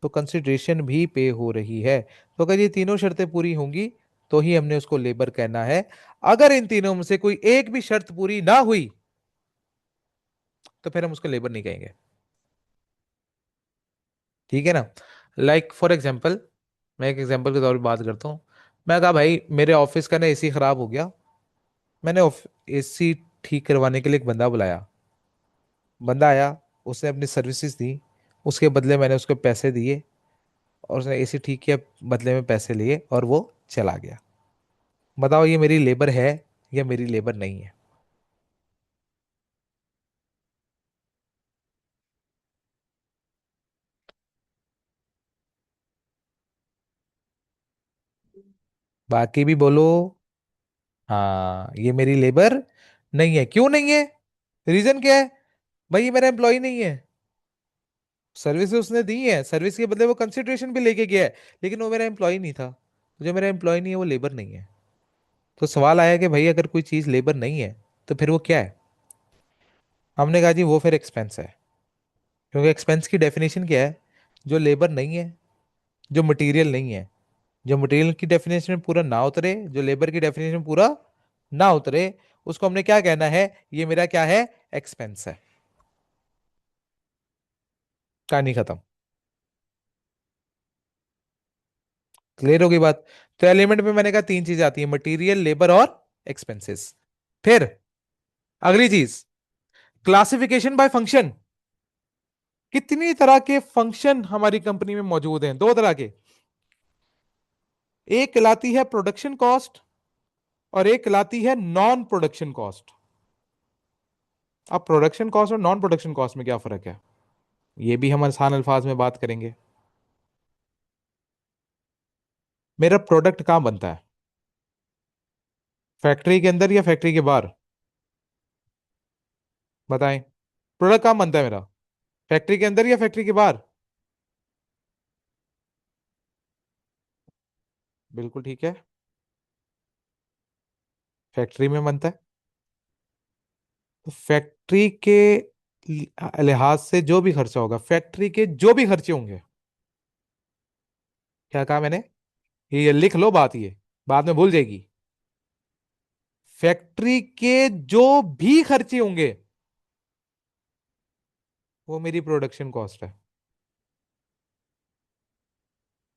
तो कंसिडरेशन भी पे हो रही है। तो अगर ये तीनों शर्तें पूरी होंगी तो ही हमने उसको लेबर कहना है। अगर इन तीनों में से कोई एक भी शर्त पूरी ना हुई तो फिर हम उसको लेबर नहीं कहेंगे। ठीक है ना। लाइक फॉर एग्जाम्पल, मैं एक एग्जाम्पल के तौर पर बात करता हूँ। मैं कहा भाई मेरे ऑफिस का ना एसी खराब हो गया, मैंने एसी ठीक करवाने के लिए एक बंदा बुलाया। बंदा आया, उसने अपनी सर्विसेज दी, उसके बदले मैंने उसको पैसे दिए, और उसने एसी ठीक किया, बदले में पैसे लिए, और वो चला गया। बताओ ये मेरी लेबर है या मेरी लेबर नहीं है। बाकी भी बोलो। हाँ, ये मेरी लेबर नहीं है। क्यों नहीं है, रीजन क्या है। भाई ये मेरा एम्प्लॉय नहीं है, सर्विस उसने दी है, सर्विस के बदले वो कंसिडरेशन भी लेके गया है, लेकिन वो मेरा एम्प्लॉय नहीं था। तो जो मेरा एम्प्लॉय नहीं है वो लेबर नहीं है। तो सवाल आया कि भाई अगर कोई चीज लेबर नहीं है तो फिर वो क्या है। हमने कहा जी वो फिर एक्सपेंस है। क्योंकि एक्सपेंस की डेफिनेशन क्या है, जो लेबर नहीं है, जो मटेरियल नहीं है, जो मटेरियल की डेफिनेशन में पूरा ना उतरे, जो लेबर की डेफिनेशन में पूरा ना उतरे, उसको हमने क्या कहना है, ये मेरा क्या है, एक्सपेंस है। कहानी खत्म। क्लियर होगी बात। तो एलिमेंट में मैंने कहा तीन चीजें आती है, मटेरियल, लेबर और एक्सपेंसेस। फिर अगली चीज, क्लासिफिकेशन बाय फंक्शन। कितनी तरह के फंक्शन हमारी कंपनी में मौजूद हैं, दो तरह के। एक कहलाती है प्रोडक्शन कॉस्ट, और एक कहलाती है नॉन प्रोडक्शन कॉस्ट। अब प्रोडक्शन कॉस्ट और नॉन प्रोडक्शन कॉस्ट में क्या फर्क है, ये भी हम आसान अल्फाज में बात करेंगे। मेरा प्रोडक्ट कहाँ बनता है, फैक्ट्री के अंदर या फैक्ट्री के बाहर। बताएं, प्रोडक्ट कहाँ बनता है मेरा, फैक्ट्री के अंदर या फैक्ट्री के बाहर। बिल्कुल ठीक है, फैक्ट्री में बनता है। तो फैक्ट्री के लिहाज से जो भी खर्चा होगा, फैक्ट्री के जो भी खर्चे होंगे। क्या कहा मैंने, ये लिख लो बात, ये बाद में भूल जाएगी। फैक्ट्री के जो भी खर्चे होंगे वो मेरी प्रोडक्शन कॉस्ट है।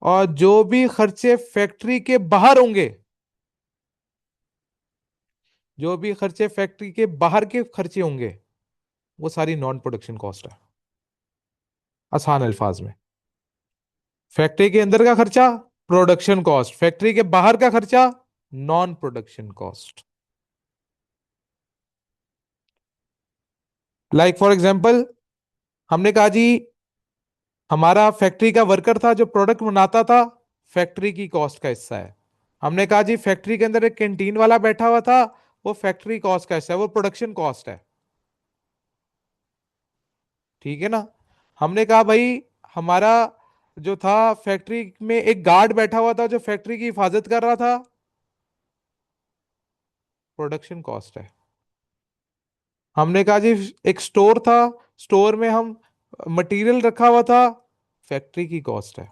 और जो भी खर्चे फैक्ट्री के बाहर होंगे, जो भी खर्चे फैक्ट्री के बाहर के खर्चे होंगे, वो सारी नॉन प्रोडक्शन कॉस्ट है। आसान अल्फाज में, फैक्ट्री के अंदर का खर्चा प्रोडक्शन कॉस्ट, फैक्ट्री के बाहर का खर्चा non production cost. Like for example, हमने कहा जी हमारा फैक्ट्री का वर्कर था जो प्रोडक्ट बनाता था, फैक्ट्री की कॉस्ट का हिस्सा है। हमने कहा जी फैक्ट्री के अंदर एक कैंटीन वाला बैठा हुआ था, वो फैक्ट्री कॉस्ट का हिस्सा है, वो प्रोडक्शन कॉस्ट है। ठीक है ना। हमने कहा भाई हमारा जो था फैक्ट्री में एक गार्ड बैठा हुआ था जो फैक्ट्री की हिफाजत कर रहा था, प्रोडक्शन कॉस्ट है। हमने कहा जी एक स्टोर था, स्टोर में हम मटेरियल रखा हुआ था, फैक्ट्री की कॉस्ट है।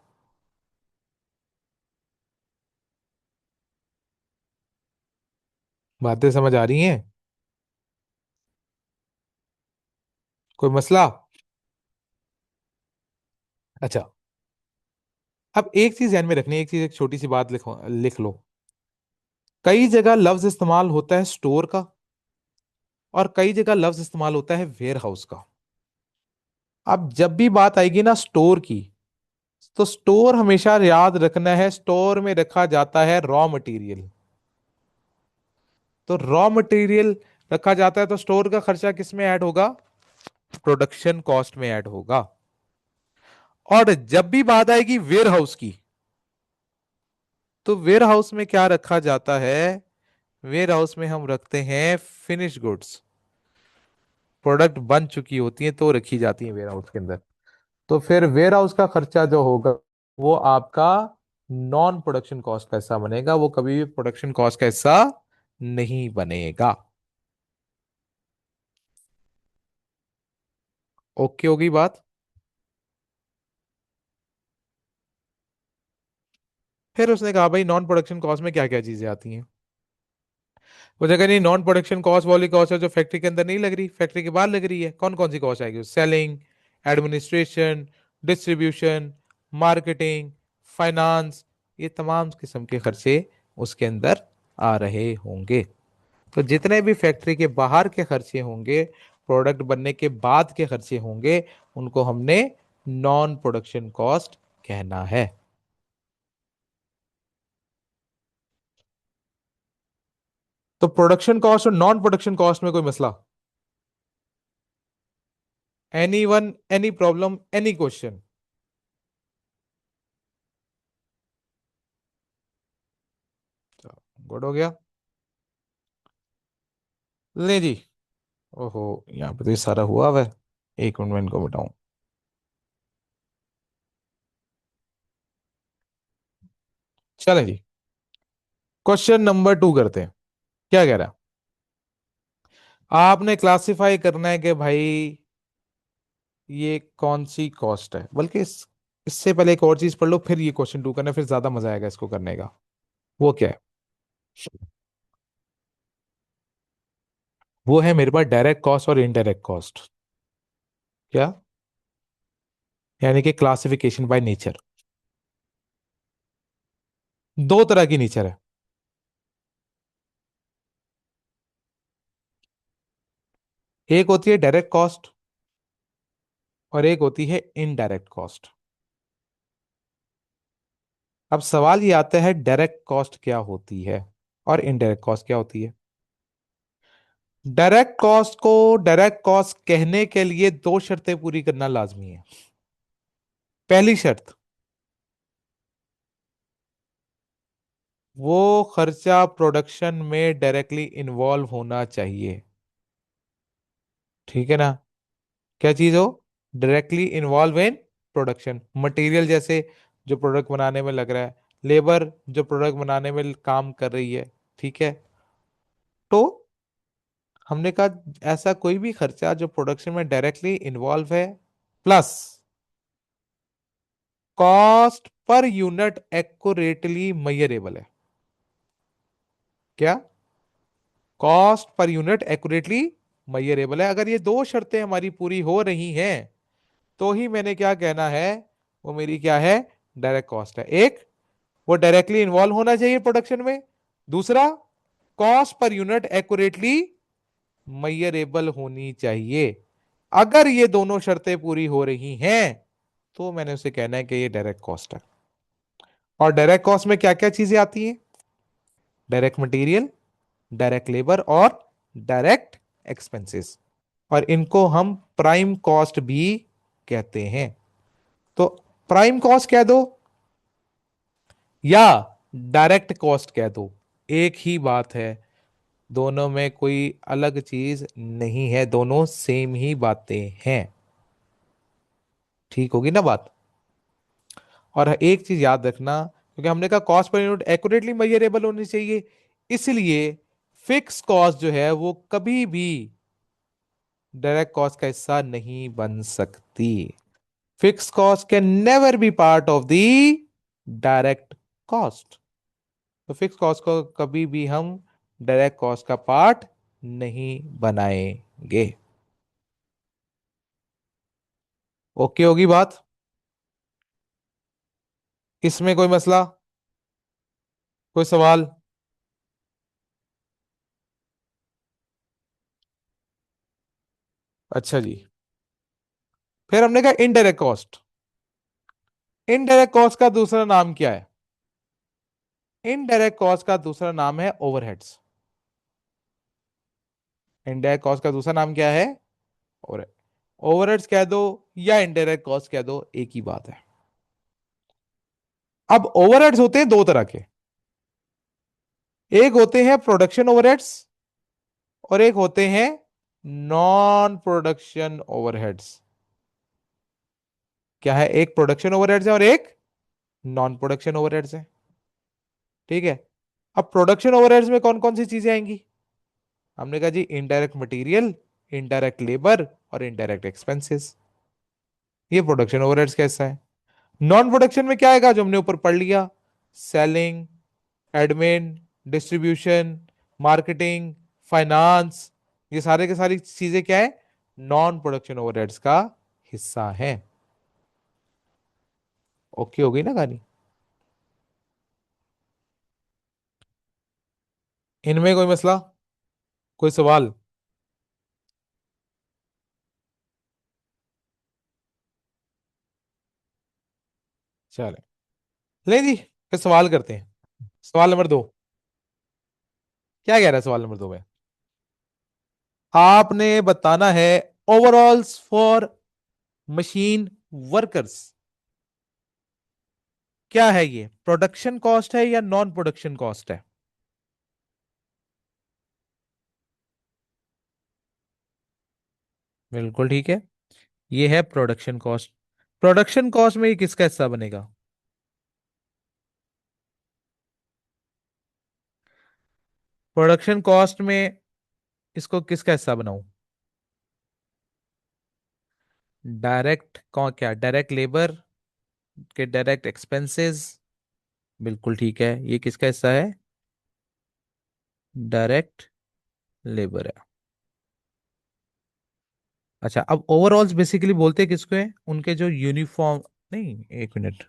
बातें समझ आ रही हैं? कोई मसला? अच्छा, अब एक चीज ध्यान में रखनी है, एक चीज, एक छोटी सी बात लिखो, लिख लो। कई जगह लफ्ज इस्तेमाल होता है स्टोर का, और कई जगह लफ्ज इस्तेमाल होता है वेयर हाउस का। अब जब भी बात आएगी ना स्टोर की, तो स्टोर हमेशा याद रखना है, स्टोर में रखा जाता है रॉ मटेरियल। तो रॉ मटेरियल रखा जाता है, तो स्टोर का खर्चा किस में ऐड होगा? प्रोडक्शन कॉस्ट में ऐड होगा। और जब भी बात आएगी वेयर हाउस की, तो वेयर हाउस में क्या रखा जाता है? वेयर हाउस में हम रखते हैं फिनिश गुड्स। प्रोडक्ट बन चुकी होती है तो रखी जाती है वेयर हाउस के अंदर। तो फिर वेयर हाउस का खर्चा जो होगा वो आपका नॉन प्रोडक्शन कॉस्ट का हिस्सा बनेगा, वो कभी भी प्रोडक्शन कॉस्ट का हिस्सा नहीं बनेगा। ओके होगी बात? फिर उसने कहा भाई नॉन प्रोडक्शन कॉस्ट में क्या क्या चीजें आती हैं? वो जगह नहीं, नॉन प्रोडक्शन कॉस्ट वाली कॉस्ट है जो फैक्ट्री के अंदर नहीं लग रही, फैक्ट्री के बाहर लग रही है। कौन कौन सी कॉस्ट आएगी? Selling, administration, distribution, marketing, finance, ये तमाम किस्म के खर्चे उसके अंदर आ रहे होंगे। तो जितने भी फैक्ट्री के बाहर के खर्चे होंगे, प्रोडक्ट बनने के बाद के खर्चे होंगे, उनको हमने नॉन प्रोडक्शन कॉस्ट कहना है। तो प्रोडक्शन कॉस्ट और नॉन प्रोडक्शन कॉस्ट में कोई मसला? Any one, any problem, any question? Good हो गया। ले जी। ओहो, यहाँ पे तो ये सारा हुआ हुआ है। एक मिनट में इनको बताऊं। चलें जी, क्वेश्चन नंबर 2 करते हैं। क्या कह रहा है? आपने क्लासिफाई करना है कि भाई ये कौन सी कॉस्ट है, बल्कि इससे पहले एक और चीज पढ़ लो, फिर ये क्वेश्चन 2 करना, फिर ज्यादा मजा आएगा इसको करने का। वो क्या है? वो है मेरे पास डायरेक्ट कॉस्ट और इनडायरेक्ट कॉस्ट। क्या? यानी कि क्लासिफिकेशन बाय नेचर। दो तरह की नेचर है। एक होती है डायरेक्ट कॉस्ट, और एक होती है इनडायरेक्ट कॉस्ट। अब सवाल ये आता है डायरेक्ट कॉस्ट क्या होती है और इनडायरेक्ट कॉस्ट क्या होती है? डायरेक्ट कॉस्ट को डायरेक्ट कॉस्ट कहने के लिए दो शर्तें पूरी करना लाजमी है। पहली शर्त, वो खर्चा प्रोडक्शन में डायरेक्टली इन्वॉल्व होना चाहिए। ठीक है ना? क्या चीज हो? Directly involve in production, material जैसे जो प्रोडक्ट बनाने में लग रहा है, लेबर जो प्रोडक्ट बनाने में काम कर रही है। ठीक है। तो हमने कहा ऐसा कोई भी खर्चा जो प्रोडक्शन में डायरेक्टली इन्वॉल्व है, plus cost per unit accurately measurable है। क्या? Cost per unit accurately measurable है। अगर ये दो शर्तें हमारी पूरी हो रही हैं, तो ही मैंने क्या कहना है, वो मेरी क्या है, डायरेक्ट कॉस्ट है। एक, वो डायरेक्टली इन्वॉल्व होना चाहिए प्रोडक्शन में। दूसरा, cost per unit accurately measurable होनी चाहिए। अगर ये दोनों शर्तें पूरी हो रही हैं, तो मैंने उसे कहना है कि ये डायरेक्ट कॉस्ट है। और डायरेक्ट कॉस्ट में क्या क्या चीजें आती हैं? डायरेक्ट मटेरियल, डायरेक्ट लेबर और डायरेक्ट एक्सपेंसेस। और इनको हम प्राइम कॉस्ट भी कहते हैं। तो प्राइम कॉस्ट कह दो या डायरेक्ट कॉस्ट कह दो, एक ही बात है। दोनों में कोई अलग चीज नहीं है, दोनों सेम ही बातें हैं। ठीक होगी ना बात। और एक चीज याद रखना, क्योंकि हमने कहा cost per unit accurately measurable होनी चाहिए, इसलिए फिक्स कॉस्ट जो है वो कभी भी डायरेक्ट कॉस्ट का हिस्सा नहीं बन सकती। Fix cost can never be part of the direct cost. तो फिक्स कॉस्ट को कभी भी हम डायरेक्ट कॉस्ट का पार्ट नहीं बनाएंगे। ओके होगी बात। इसमें कोई मसला, कोई सवाल? अच्छा जी। फिर हमने कहा इनडायरेक्ट कॉस्ट। इनडायरेक्ट कॉस्ट का दूसरा नाम क्या है? इनडायरेक्ट कॉस्ट का दूसरा नाम है ओवरहेड्स। इनडायरेक्ट कॉस्ट का दूसरा नाम क्या है? ओवरहेड। ओवरहेड्स कह दो या इनडायरेक्ट कॉस्ट कह दो, एक ही बात है। अब ओवरहेड्स होते हैं दो तरह के। एक होते हैं प्रोडक्शन ओवरहेड्स और एक होते हैं नॉन प्रोडक्शन ओवरहेड्स। क्या है? एक प्रोडक्शन ओवरहेड्स है और एक नॉन प्रोडक्शन ओवरहेड्स है। ठीक है। अब प्रोडक्शन ओवरहेड्स में कौन कौन सी चीजें आएंगी? हमने कहा जी इनडायरेक्ट मटेरियल, इनडायरेक्ट लेबर और इनडायरेक्ट एक्सपेंसेस। ये प्रोडक्शन ओवरहेड्स का हिस्सा है। नॉन प्रोडक्शन में क्या आएगा जो हमने ऊपर पढ़ लिया? Selling, admin, distribution, marketing, finance. ये सारे के सारी चीजें क्या है? नॉन प्रोडक्शन ओवरहेड्स का हिस्सा है। ओके हो गई ना कहानी। इनमें कोई मसला, कोई सवाल? चले, ले जी, फिर सवाल करते हैं। सवाल नंबर 2। क्या कह रहा है सवाल नंबर 2 में? आपने बताना है ओवरऑल्स फॉर मशीन वर्कर्स। क्या है ये? प्रोडक्शन कॉस्ट है या नॉन प्रोडक्शन कॉस्ट है? बिल्कुल ठीक है। ये है प्रोडक्शन कॉस्ट। प्रोडक्शन कॉस्ट में ये किसका हिस्सा बनेगा? प्रोडक्शन कॉस्ट में इसको किसका हिस्सा बनाऊं? डायरेक्ट कौन? क्या डायरेक्ट लेबर के डायरेक्ट एक्सपेंसेस? बिल्कुल ठीक है, ये किसका हिस्सा है? डायरेक्ट लेबर है। अच्छा, अब ओवरऑल्स बेसिकली बोलते हैं किसको है? उनके जो यूनिफॉर्म, नहीं एक मिनट,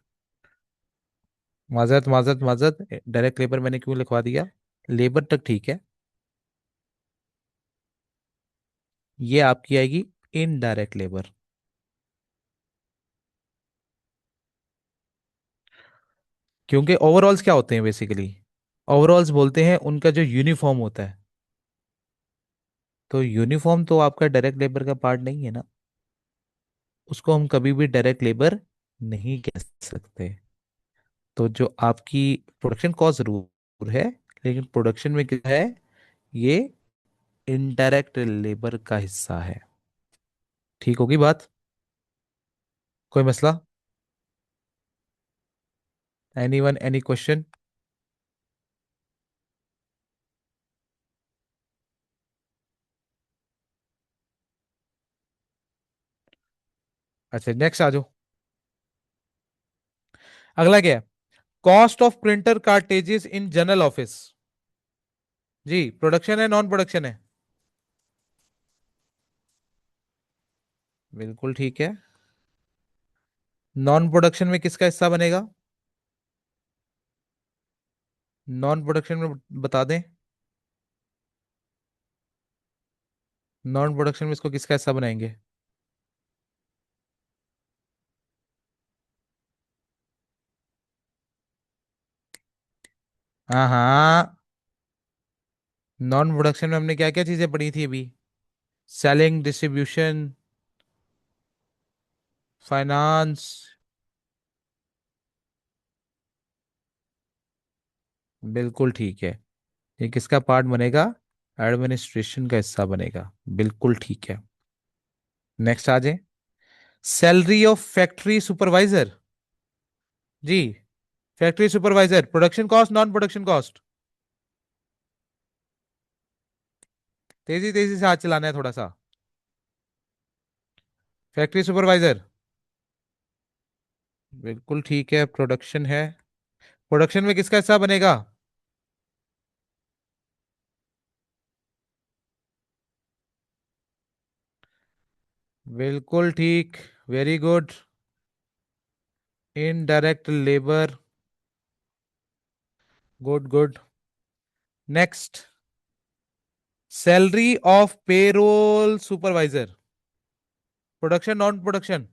माजरत माजरत माजरत, डायरेक्ट लेबर मैंने क्यों लिखवा दिया? लेबर तक ठीक है, ये आपकी आएगी इनडायरेक्ट लेबर। क्योंकि ओवरऑल्स क्या होते हैं बेसिकली? ओवरऑल्स बोलते हैं उनका जो यूनिफॉर्म होता है। तो यूनिफॉर्म तो आपका डायरेक्ट लेबर का पार्ट नहीं है ना, उसको हम कभी भी डायरेक्ट लेबर नहीं कह सकते। तो जो आपकी प्रोडक्शन कॉस्ट जरूर है, लेकिन प्रोडक्शन में क्या है? ये इनडायरेक्ट लेबर का हिस्सा है। ठीक होगी बात। कोई मसला? Any one, any question? अच्छा नेक्स्ट आ जाओ। अगला क्या है? Cost of printer cartridges in general office. जी प्रोडक्शन है नॉन प्रोडक्शन है? बिल्कुल ठीक है। नॉन प्रोडक्शन में किसका हिस्सा बनेगा? नॉन प्रोडक्शन में बता दें। नॉन प्रोडक्शन में इसको किसका हिस्सा बनाएंगे? हाँ हाँ, नॉन प्रोडक्शन में हमने क्या क्या चीजें पढ़ी थी अभी? Selling, distribution, finance. बिल्कुल ठीक है। ये किसका पार्ट बनेगा? एडमिनिस्ट्रेशन का हिस्सा बनेगा। बिल्कुल ठीक है। नेक्स्ट आ जाए। Salary of factory supervisor. जी। Factory supervisor, production cost, non production cost. तेजी तेजी से हाथ चलाना है थोड़ा सा। Factory supervisor. बिल्कुल ठीक है, प्रोडक्शन है। प्रोडक्शन में किसका हिस्सा बनेगा? बिल्कुल ठीक। Very good. Indirect labour. Good good. Next. Salary of payroll supervisor. Production, non production.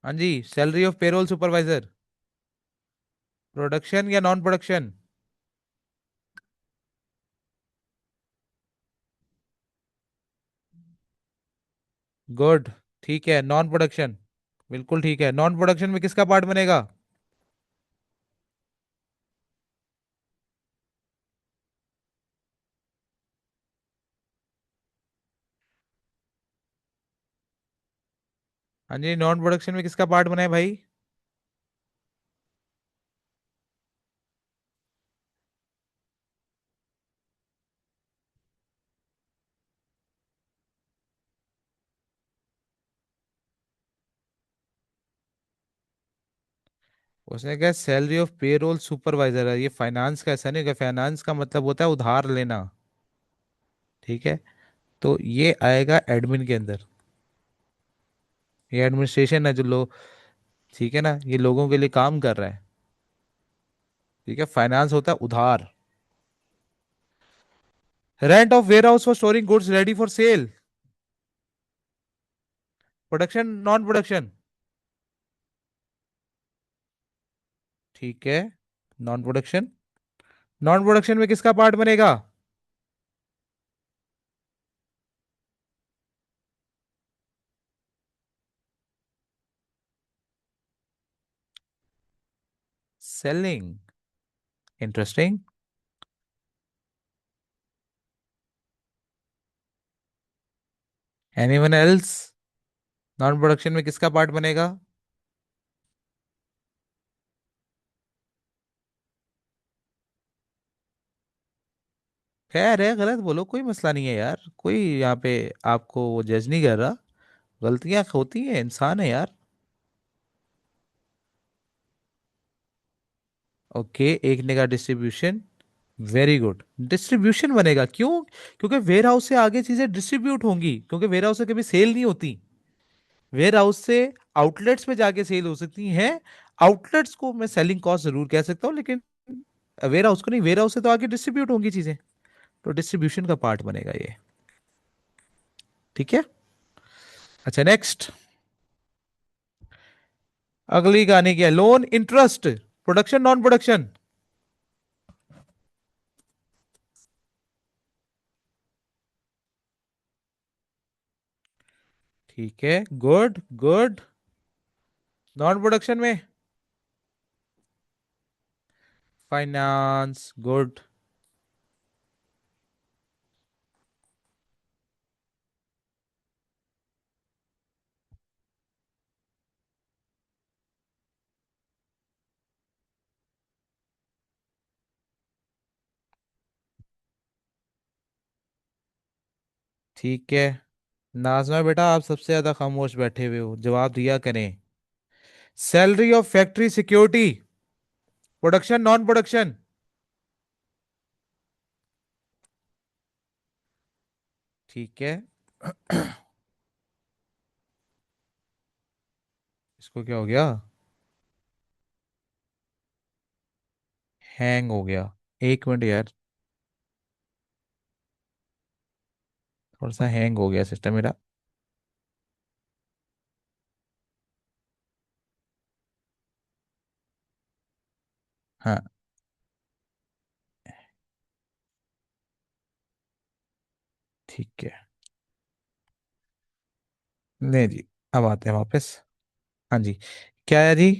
हाँ जी, salary of payroll supervisor. Production या नॉन प्रोडक्शन? गुड। ठीक है, नॉन प्रोडक्शन। बिल्कुल ठीक है, नॉन प्रोडक्शन में किसका पार्ट बनेगा? हाँ जी, नॉन प्रोडक्शन में किसका पार्ट बना है भाई? उसने कहा सैलरी ऑफ पेरोल सुपरवाइजर है, ये फाइनेंस का ऐसा नहीं होगा। फाइनेंस का मतलब होता है उधार लेना। ठीक है। तो ये आएगा एडमिन के अंदर। ये एडमिनिस्ट्रेशन है जो लोग, ठीक है ना, ये लोगों के लिए काम कर रहा है। ठीक है, फाइनेंस होता है उधार। Rent of warehouse for storing goods ready for sale. Production, non production. ठीक है, नॉन प्रोडक्शन। नॉन प्रोडक्शन में किसका पार्ट बनेगा? Selling. Interesting. Anyone else? Non production में किसका पार्ट बनेगा? खैर है, गलत बोलो, कोई मसला नहीं है यार, कोई यहाँ पे आपको वो जज नहीं कर रहा। गलतियां होती हैं, इंसान है यार। ओके, एक ने का डिस्ट्रीब्यूशन। Very good. डिस्ट्रीब्यूशन बनेगा क्यों? क्योंकि वेयर हाउस से आगे चीजें डिस्ट्रीब्यूट होंगी, क्योंकि वेयर हाउस से कभी सेल नहीं होती। वेयर हाउस से आउटलेट्स पे जाके सेल हो सकती हैं। आउटलेट्स को मैं सेलिंग कॉस्ट जरूर कह सकता हूँ, लेकिन वेयर हाउस को नहीं। वेयर हाउस से तो आगे डिस्ट्रीब्यूट होंगी चीजें। तो डिस्ट्रीब्यूशन का पार्ट बनेगा ये। ठीक है। अच्छा, नेक्स्ट। अगली गाने की है loan interest. Production, non production. ठीक है, गुड गुड। नॉन प्रोडक्शन में फाइनेंस। गुड। ठीक है। नाजमा बेटा, आप सबसे ज्यादा खामोश बैठे हुए हो, जवाब दिया करें। Salary of factory security. Production, non production. ठीक है। इसको क्या हो गया? हैंग हो गया। एक मिनट यार, थोड़ा सा हैंग हो गया सिस्टम मेरा। हाँ। ठीक है। नहीं जी। अब आते हैं वापस। हाँ जी। क्या है जी?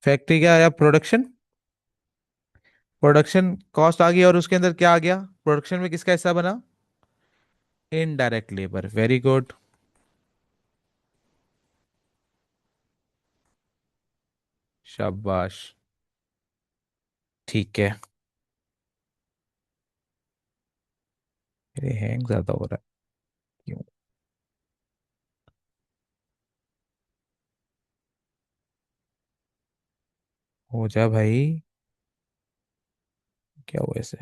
फैक्ट्री क्या या प्रोडक्शन? प्रोडक्शन कॉस्ट आ गई, और उसके अंदर क्या आ गया? प्रोडक्शन में किसका हिस्सा बना? Indirect labour, very good. शाबाश। ठीक है। मेरे हैंग ज्यादा हो रहा है। क्यों? हो जा भाई। क्या हुआ ऐसे?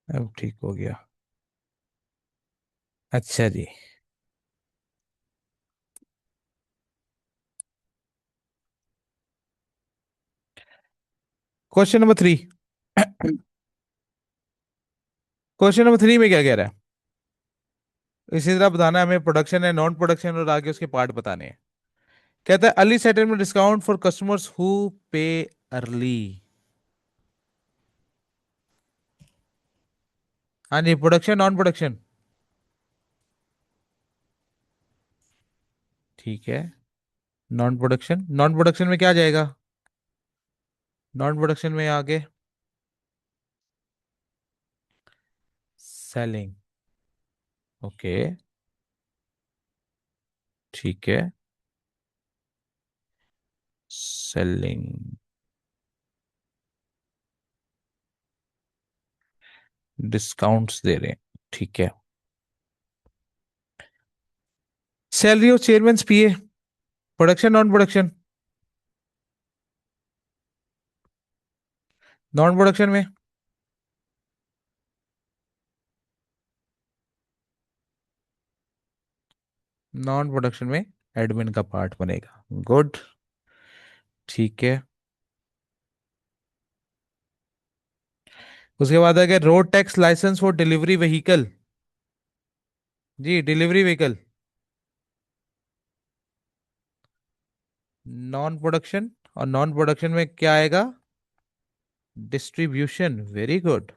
अब ठीक हो गया। अच्छा जी। Question number 3। क्वेश्चन नंबर 3 में क्या कह रहा है? इसी तरह बताना है हमें, प्रोडक्शन है, नॉन प्रोडक्शन, और आगे उसके पार्ट बताने हैं। कहता है early settlement discount for customers who पे अर्ली। हाँ जी, प्रोडक्शन नॉन प्रोडक्शन। ठीक है। नॉन प्रोडक्शन, नॉन प्रोडक्शन में क्या आ जाएगा? नॉन प्रोडक्शन में आगे सेलिंग। ओके। ठीक है। सेलिंग। डिस्काउंट्स दे रहे हैं। ठीक है। Salary of chairman PA, production non production? Non production में। नॉन प्रोडक्शन में एडमिन का पार्ट बनेगा। गुड। ठीक है। उसके बाद है road tax license for delivery vehicle. जी, डिलीवरी व्हीकल। Non production. और नॉन प्रोडक्शन में क्या आएगा? Distribution, very good.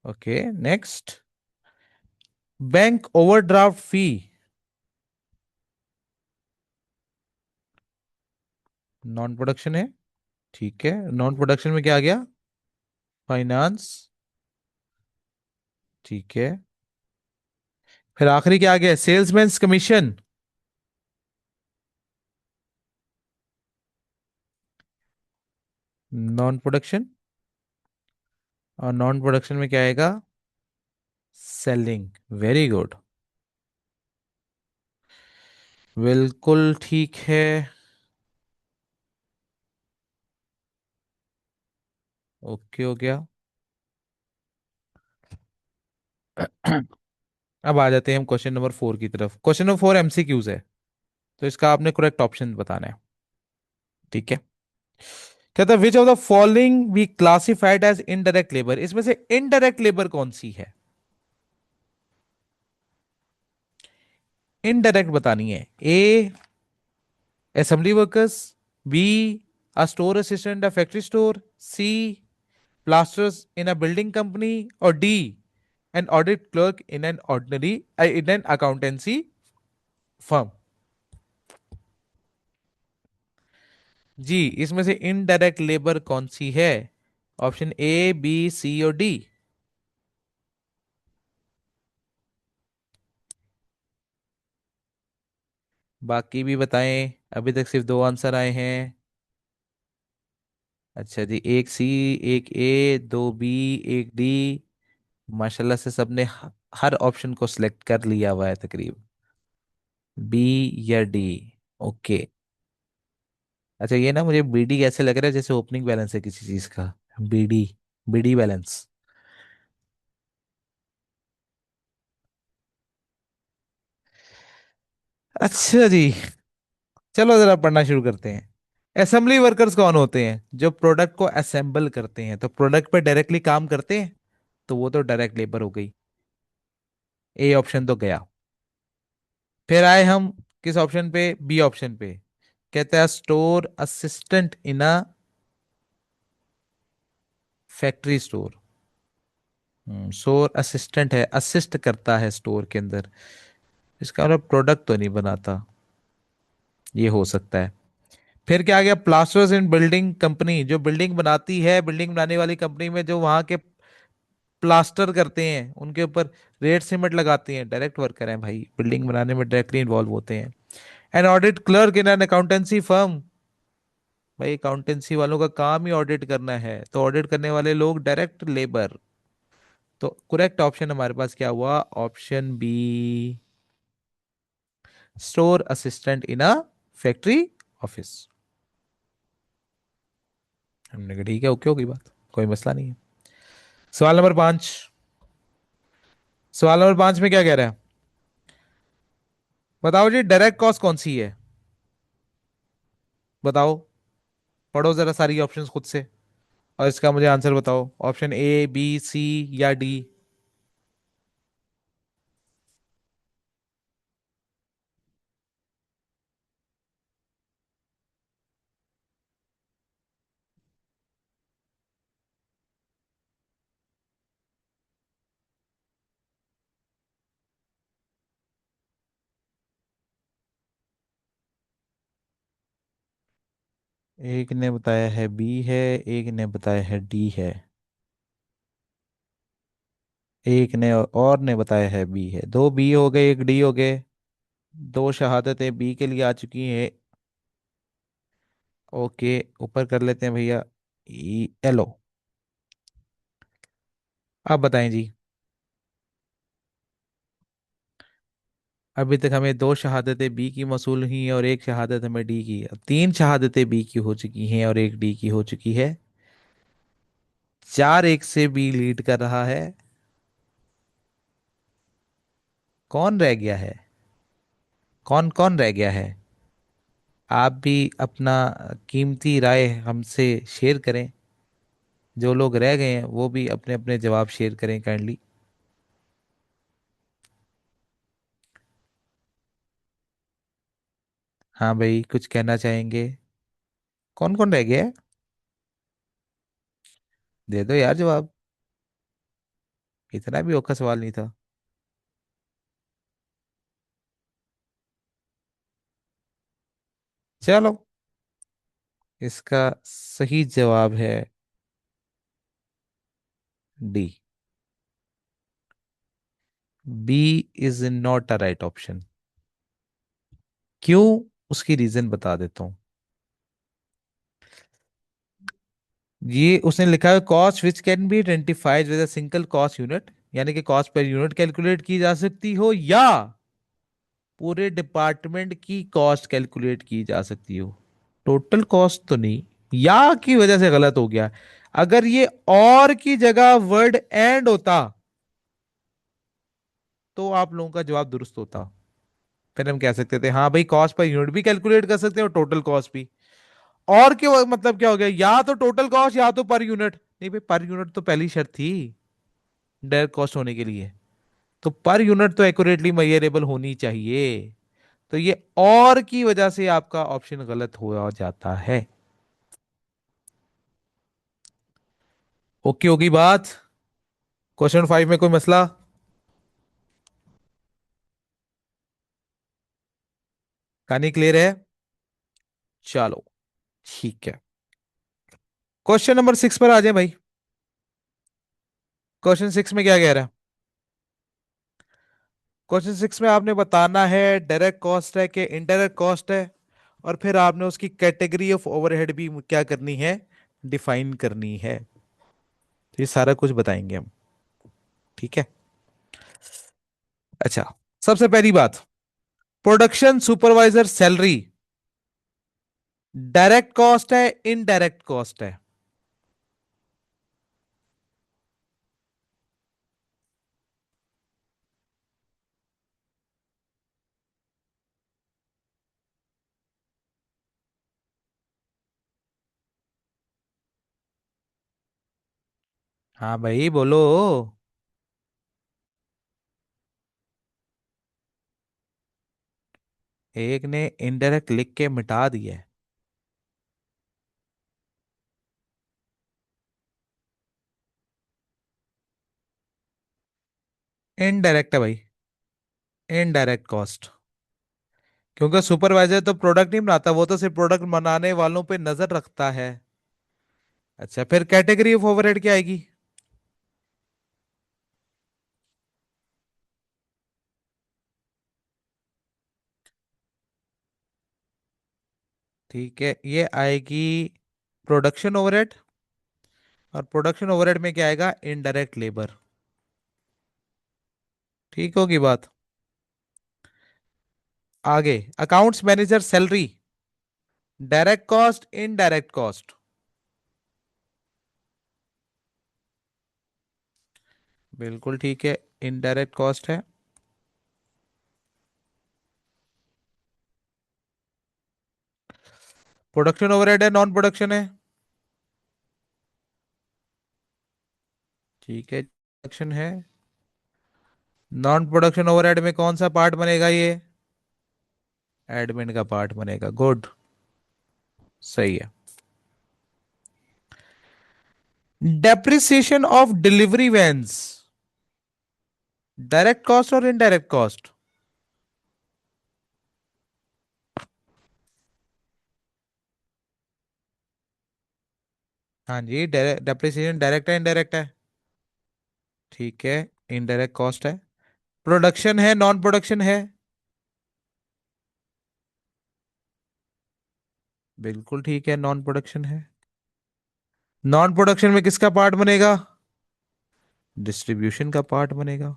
Okay, next. Bank overdraft fee. Non production है। ठीक है, नॉन प्रोडक्शन में क्या आ गया? फाइनेंस। ठीक है। फिर आखिरी क्या आ गया? सेल्समैन्स कमीशन। Non production. और नॉन प्रोडक्शन में क्या आएगा? Selling, very good. बिल्कुल ठीक है। ओके हो गया। अब आ जाते हैं हम क्वेश्चन नंबर 4 की तरफ। क्वेश्चन नंबर 4 एमसीक्यूज है, तो इसका आपने करेक्ट ऑप्शन बताना है। ठीक है। कहता है which of the following be classified as indirect labour? इसमें से इनडायरेक्ट लेबर कौन सी है? इनडायरेक्ट बतानी है। A assembly workers, B a store assistant a factory store, C plasters in a building company, or D, an audit clerk in an ordinary in an accountancy firm? जी, इसमें से indirect labour कौन सी है? Option A, B, सी और D. बाकी भी बताएं। अभी तक सिर्फ 2 आंसर आए हैं। अच्छा जी, एक सी, एक ए, 2 बी, एक डी। माशाल्लाह से सबने हर ऑप्शन को सिलेक्ट कर लिया हुआ है तकरीब। बी या डी? ओके। अच्छा, ये ना मुझे बीडी कैसे लग रहा है, जैसे ओपनिंग बैलेंस है किसी चीज का। BD, BD balance. अच्छा जी, चलो जरा पढ़ना शुरू करते हैं। असेंबली वर्कर्स कौन होते हैं? जो प्रोडक्ट को असेंबल करते हैं, तो प्रोडक्ट पे डायरेक्टली काम करते हैं, तो वो तो डायरेक्ट लेबर हो गई। ए ऑप्शन तो गया। फिर आए हम किस ऑप्शन पे? बी ऑप्शन पे। कहता है store assistant in a factory store. Store assistant है, असिस्ट करता है स्टोर के अंदर। इसका मतलब प्रोडक्ट तो नहीं बनाता। ये हो सकता है। फिर क्या आ गया? प्लास्टर्स इन बिल्डिंग कंपनी, जो बिल्डिंग बनाती है, बिल्डिंग बनाने वाली कंपनी में जो वहां के प्लास्टर करते हैं, उनके ऊपर रेड सीमेंट लगाते हैं, डायरेक्ट वर्कर हैं भाई, बिल्डिंग बनाने में डायरेक्टली इन्वॉल्व होते हैं। An audit clerk in an accountancy firm. भाई अकाउंटेंसी वालों का काम ही ऑडिट करना है, तो ऑडिट करने वाले लोग डायरेक्ट लेबर। तो करेक्ट ऑप्शन हमारे पास क्या हुआ? Option B, store assistant in a factory office. हमने कहा ठीक है, ओके होगी बात, कोई मसला नहीं है। सवाल नंबर 5। सवाल नंबर 5 में क्या कह रहा है? बताओ जी, डायरेक्ट कॉस्ट कौन सी है? बताओ। पढ़ो जरा सारी ऑप्शंस खुद से, और इसका मुझे आंसर बताओ। ऑप्शन ए, बी, सी या डी। एक ने बताया है बी है, एक ने बताया है डी है, एक ने और ने बताया है बी है। दो बी हो गए, एक डी हो गए। दो शहादतें बी के लिए आ चुकी हैं। ओके, ऊपर कर लेते हैं भैया। एलो। आप बताएं जी। अभी तक हमें दो शहादतें बी की मौसूल हुई हैं और एक शहादत हमें डी की। अब तीन शहादतें बी की हो चुकी हैं और एक डी की हो चुकी है। 4-1 से बी लीड कर रहा है। कौन रह गया है? कौन कौन रह गया है? आप भी अपना कीमती राय हमसे शेयर करें। जो लोग रह गए हैं वो भी अपने अपने जवाब शेयर करें काइंडली। हाँ भाई, कुछ कहना चाहेंगे? कौन कौन रह गया है? दे दो यार जवाब। इतना भी औखा सवाल नहीं था। चलो, इसका सही जवाब है D. B is not a right option. क्यों? उसकी रीजन बता देता हूँ। ये उसने लिखा है cost which can be identified with a single cost unit, यानी कि कॉस्ट पर यूनिट कैलकुलेट की जा सकती हो, या पूरे डिपार्टमेंट की कॉस्ट कैलकुलेट की जा सकती हो। टोटल कॉस्ट तो नहीं, या की वजह से गलत हो गया। अगर ये और की जगह वर्ड एंड होता, तो आप लोगों का जवाब दुरुस्त होता। फिर हम कह सकते थे हाँ भाई, कॉस्ट पर यूनिट भी कैलकुलेट कर सकते हैं और टोटल कॉस्ट भी। और क्यों, मतलब क्या हो गया? या तो टोटल कॉस्ट या तो पर यूनिट। नहीं भाई, पर यूनिट तो पहली शर्त थी डायरेक्ट कॉस्ट होने के लिए। तो पर यूनिट तो एक्यूरेटली मेजरेबल होनी चाहिए। तो ये और की वजह से आपका ऑप्शन गलत हो जाता है। ओके होगी बात। क्वेश्चन 5 में कोई मसला? कहानी क्लियर है? चलो, ठीक है। क्वेश्चन नंबर 6 पर आ जाए भाई। क्वेश्चन 6 में क्या कह रहा है? क्वेश्चन 6 में आपने बताना है डायरेक्ट कॉस्ट है कि इनडायरेक्ट कॉस्ट है, और फिर आपने उसकी कैटेगरी ऑफ ओवरहेड भी क्या करनी है? डिफाइन करनी है। तो ये सारा कुछ बताएंगे हम। ठीक है। अच्छा, सबसे पहली बात, production supervisor salary direct cost है, इनडायरेक्ट कॉस्ट है? हाँ भाई बोलो। एक ने इनडायरेक्ट लिख के मिटा दिया है। इनडायरेक्ट है भाई। Indirect cost. क्योंकि सुपरवाइजर तो प्रोडक्ट नहीं बनाता, वो तो सिर्फ प्रोडक्ट बनाने वालों पे नजर रखता है। अच्छा, फिर कैटेगरी ऑफ ओवरहेड क्या आएगी? ठीक है, ये आएगी प्रोडक्शन ओवरहेड। और प्रोडक्शन ओवरहेड में क्या आएगा? Indirect labour. ठीक होगी बात। आगे, accounts manager salary. Direct cost, indirect cost. बिल्कुल ठीक है, इनडायरेक्ट कॉस्ट है। प्रोडक्शन ओवरहेड है, नॉन प्रोडक्शन है। ठीक है, प्रोडक्शन है। नॉन प्रोडक्शन ओवरहेड में कौन सा पार्ट बनेगा ये? एडमिन का पार्ट बनेगा। गुड। सही है। Depreciation of delivery vans. Direct cost और इनडायरेक्ट कॉस्ट? हाँ जी, डेप्रिसिएशन डायरेक्ट है, इनडायरेक्ट है? ठीक है, इनडायरेक्ट कॉस्ट है। प्रोडक्शन है, नॉन प्रोडक्शन है? बिल्कुल ठीक है, नॉन प्रोडक्शन है। नॉन प्रोडक्शन में किसका पार्ट बनेगा? डिस्ट्रीब्यूशन का पार्ट बनेगा।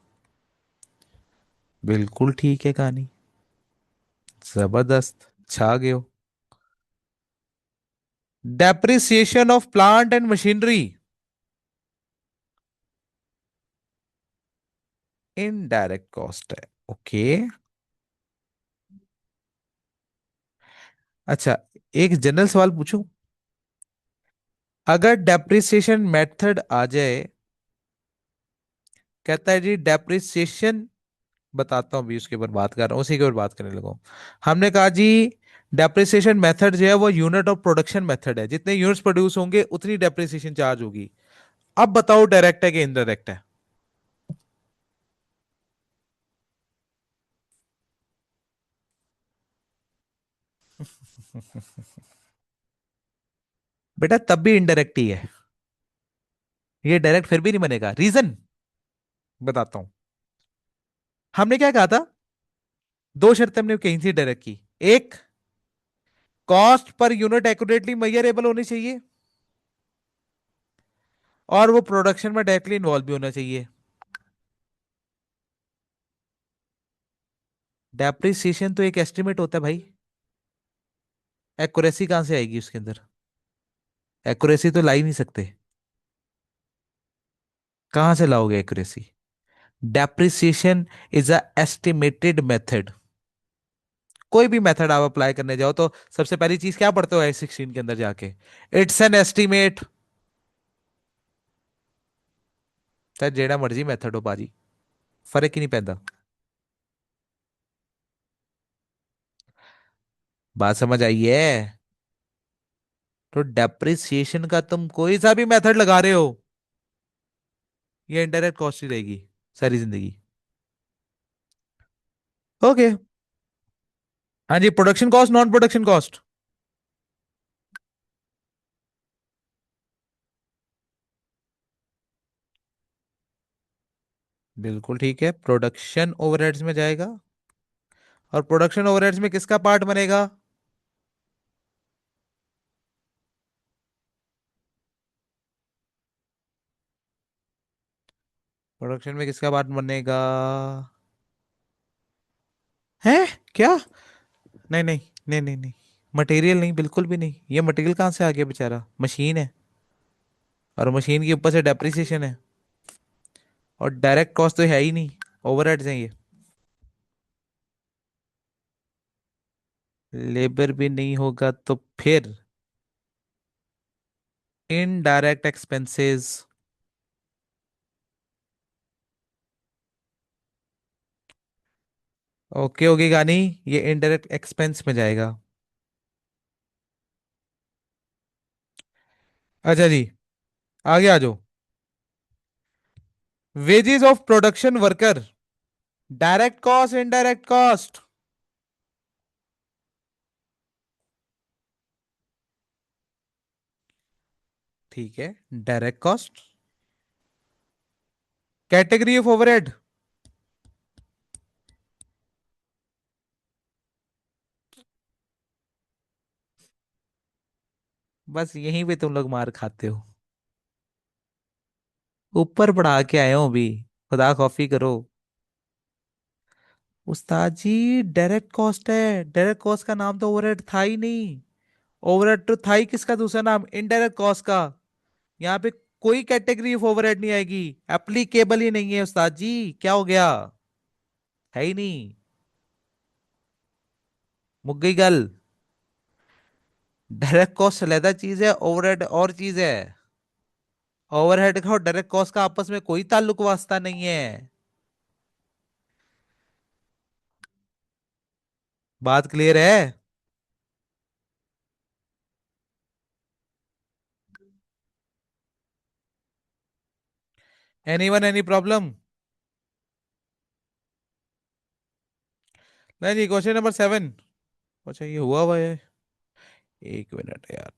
बिल्कुल ठीक है कहानी। जबरदस्त, छा गए हो। Depreciation of plant and machinery. Indirect cost है। ओके। अच्छा, एक जनरल सवाल पूछूं? अगर डेप्रिसिएशन मेथड आ जाए, कहता है जी डेप्रिसिएशन, बताता हूँ भी, उसके ऊपर बात कर रहा हूँ, उसी के ऊपर बात करने लगा हूं। हमने कहा जी डेप्रिसिएशन मेथड जो है वो यूनिट ऑफ प्रोडक्शन मेथड है, जितने यूनिट्स प्रोड्यूस होंगे उतनी डेप्रिसिएशन चार्ज होगी। अब बताओ डायरेक्ट है कि इनडायरेक्ट है? बेटा तब भी इनडायरेक्ट ही है। ये डायरेक्ट फिर भी नहीं बनेगा। रीजन बताता हूं। हमने क्या कहा था? दो शर्तें हमने कहीं से डायरेक्ट की। एक, cost per unit accurately measurable होनी चाहिए। और वो प्रोडक्शन में डायरेक्टली इन्वॉल्व भी होना चाहिए। डेप्रिसिएशन तो एक एस्टिमेट होता है भाई। एक्यूरेसी कहां से आएगी उसके अंदर? एक्यूरेसी तो ला ही नहीं सकते। कहां से लाओगे accuracy? Depreciation is a estimated method. कोई भी मेथड आप अप्लाई करने जाओ तो सबसे पहली चीज क्या पढ़ते हो I16 के अंदर जाके? It's an estimate. चाहे जेड़ा मर्जी मेथड हो बाजी, फर्क ही नहीं पैदा। बात समझ आई है? तो डेप्रिसिएशन का तुम कोई सा भी मेथड लगा रहे हो, ये इनडायरेक्ट कॉस्ट ही रहेगी सारी जिंदगी। ओके। हाँ जी, production cost, non production cost. बिल्कुल ठीक है, प्रोडक्शन ओवरहेड्स में जाएगा। और प्रोडक्शन ओवरहेड्स में किसका पार्ट बनेगा? प्रोडक्शन में किसका पार्ट बनेगा? है क्या? नहीं नहीं, नहीं नहीं नहीं। मटेरियल नहीं, बिल्कुल भी नहीं। ये मटेरियल कहाँ से आ गया? बेचारा मशीन है। और मशीन के ऊपर से डेप्रिसिएशन है। और डायरेक्ट कॉस्ट तो है ही नहीं, ओवरहेड्स हैं ये। लेबर भी नहीं होगा तो फिर इनडायरेक्ट एक्सपेंसेस। ओके होगी गानी। ये इनडायरेक्ट एक्सपेंस में जाएगा। अच्छा जी, आगे आ जाओ। Wages of production worker, direct cost indirect cost. ठीक है, direct cost. Category of overhead. बस यहीं पे तुम लोग मार खाते हो। ऊपर पढ़ा के आए हो अभी। खुदा कॉफी करो। उस्ताद जी, डायरेक्ट कॉस्ट है। डायरेक्ट कॉस्ट का नाम तो ओवरहेड था ही नहीं। ओवरहेड तो था ही किसका दूसरा नाम, इनडायरेक्ट कॉस्ट का। यहाँ पे कोई कैटेगरी ऑफ ओवरहेड नहीं आएगी। एप्लीकेबल ही नहीं है उस्ताद जी, क्या हो गया। है ही नहीं। मुक गई गल। डायरेक्ट कॉस्ट अलग चीज है, ओवरहेड और चीज है। ओवरहेड का और डायरेक्ट कॉस्ट का आपस में कोई ताल्लुक वास्ता नहीं है। बात क्लियर है। Anyone any problem. नहीं जी, क्वेश्चन नंबर 7। अच्छा, ये हुआ हुआ है। एक मिनट यार।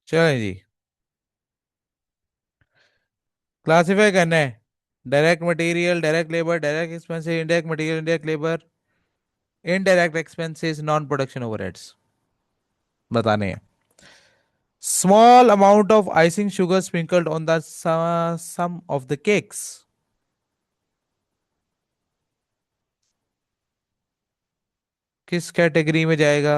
चलें जी। क्लासिफाई करना है। Direct material, direct labour, direct expenses, indirect material, indirect labour, indirect expenses, non production overheads बताने हैं। Small amount of icing sugar sprinkled on the some of the cakes. किस कैटेगरी में जाएगा।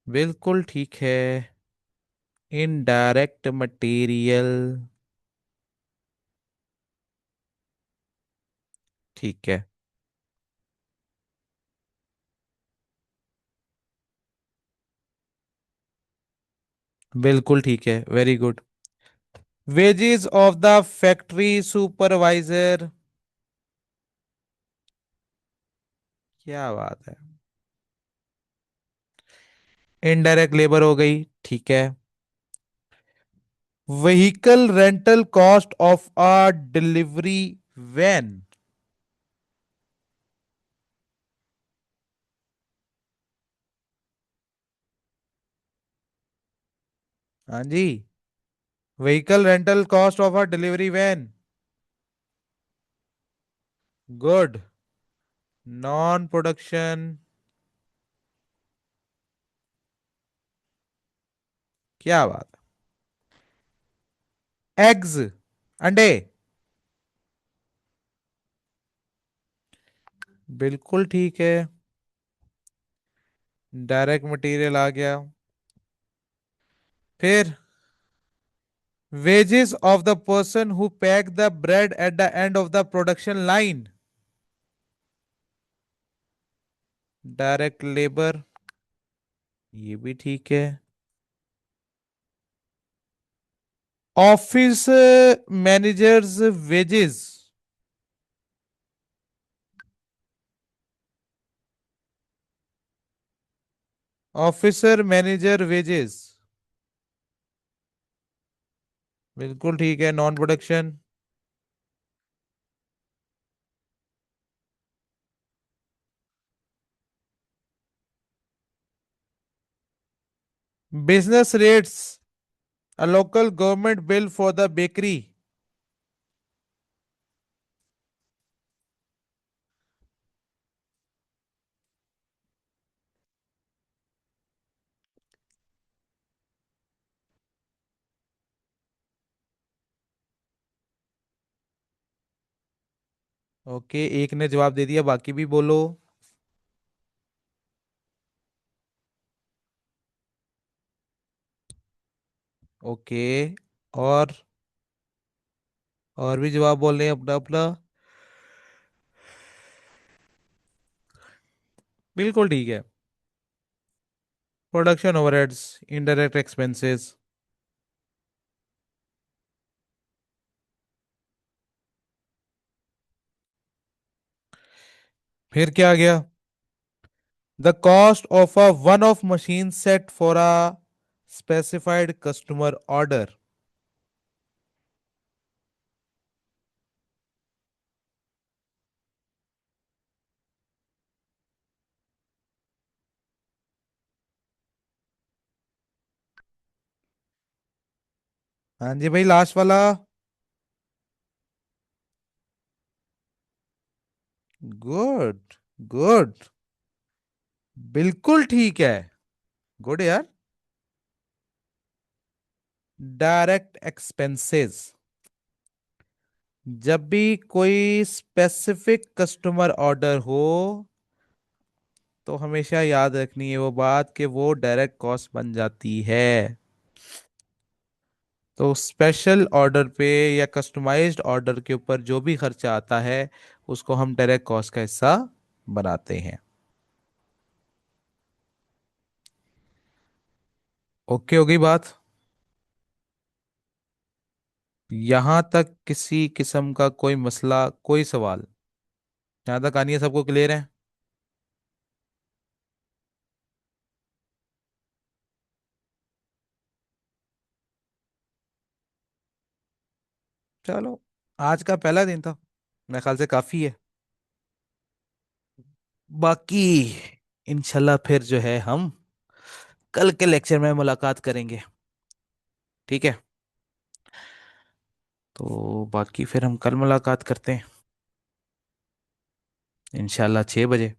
बिल्कुल ठीक है। Indirect material. ठीक है। बिल्कुल ठीक है, very good. Wages of the factory supervisor. क्या बात है। इनडायरेक्ट लेबर हो गई, ठीक है। Vehicle rental cost of a delivery van. हाँ जी। Vehicle rental cost of a delivery van. Good. Non production. क्या बात है। एग्स, अंडे। बिल्कुल ठीक है। डायरेक्ट मटेरियल आ गया। फिर wages of the person who pack the bread at the end of the production line। Direct labour. ये भी ठीक है। Office managers wages. Officer manager wages. बिल्कुल ठीक है, non production. Business rates, a local government bill for the bakery। Okay, एक ने जवाब दे दिया, बाकी भी बोलो। ओके। और और भी जवाब बोल रहे हैं अपना अपना। बिल्कुल ठीक है। Production overheads, indirect expenses. फिर क्या आ गया? The cost of a one of machine set for a specified customer order. हाँ जी भाई, लास्ट वाला। गुड, गुड, बिल्कुल ठीक है। गुड यार। डायरेक्ट एक्सपेंसेस, जब भी कोई स्पेसिफिक कस्टमर ऑर्डर हो तो हमेशा याद रखनी है वो बात कि वो डायरेक्ट कॉस्ट बन जाती है। तो स्पेशल ऑर्डर पे या कस्टमाइज्ड ऑर्डर के ऊपर जो भी खर्चा आता है उसको हम डायरेक्ट कॉस्ट का हिस्सा बनाते हैं। ओके, हो गई बात। यहां तक किसी किस्म का कोई मसला, कोई सवाल? यहां तक आनी है, सबको क्लियर है? चलो, आज का पहला दिन था, मेरे ख्याल से काफी है। बाकी इंशाल्लाह फिर जो है हम कल के लेक्चर में मुलाकात करेंगे। ठीक है। तो बाकी फिर हम कल मुलाकात करते हैं, इंशाल्लाह 6 बजे।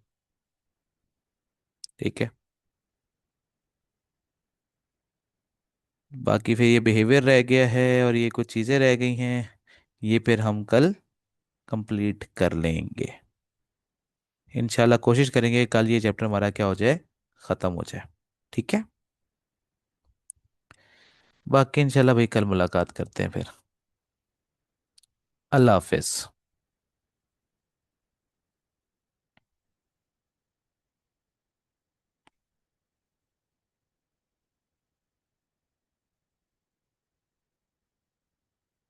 ठीक है। बाकी फिर ये बिहेवियर रह गया है और ये कुछ चीज़ें रह गई हैं, ये फिर हम कल कंप्लीट कर लेंगे। इंशाल्लाह कोशिश करेंगे कल ये चैप्टर हमारा क्या हो जाए, ख़त्म हो जाए। ठीक है। बाकी इंशाल्लाह भाई कल मुलाकात करते हैं फिर। अल्लाह हाफिज़।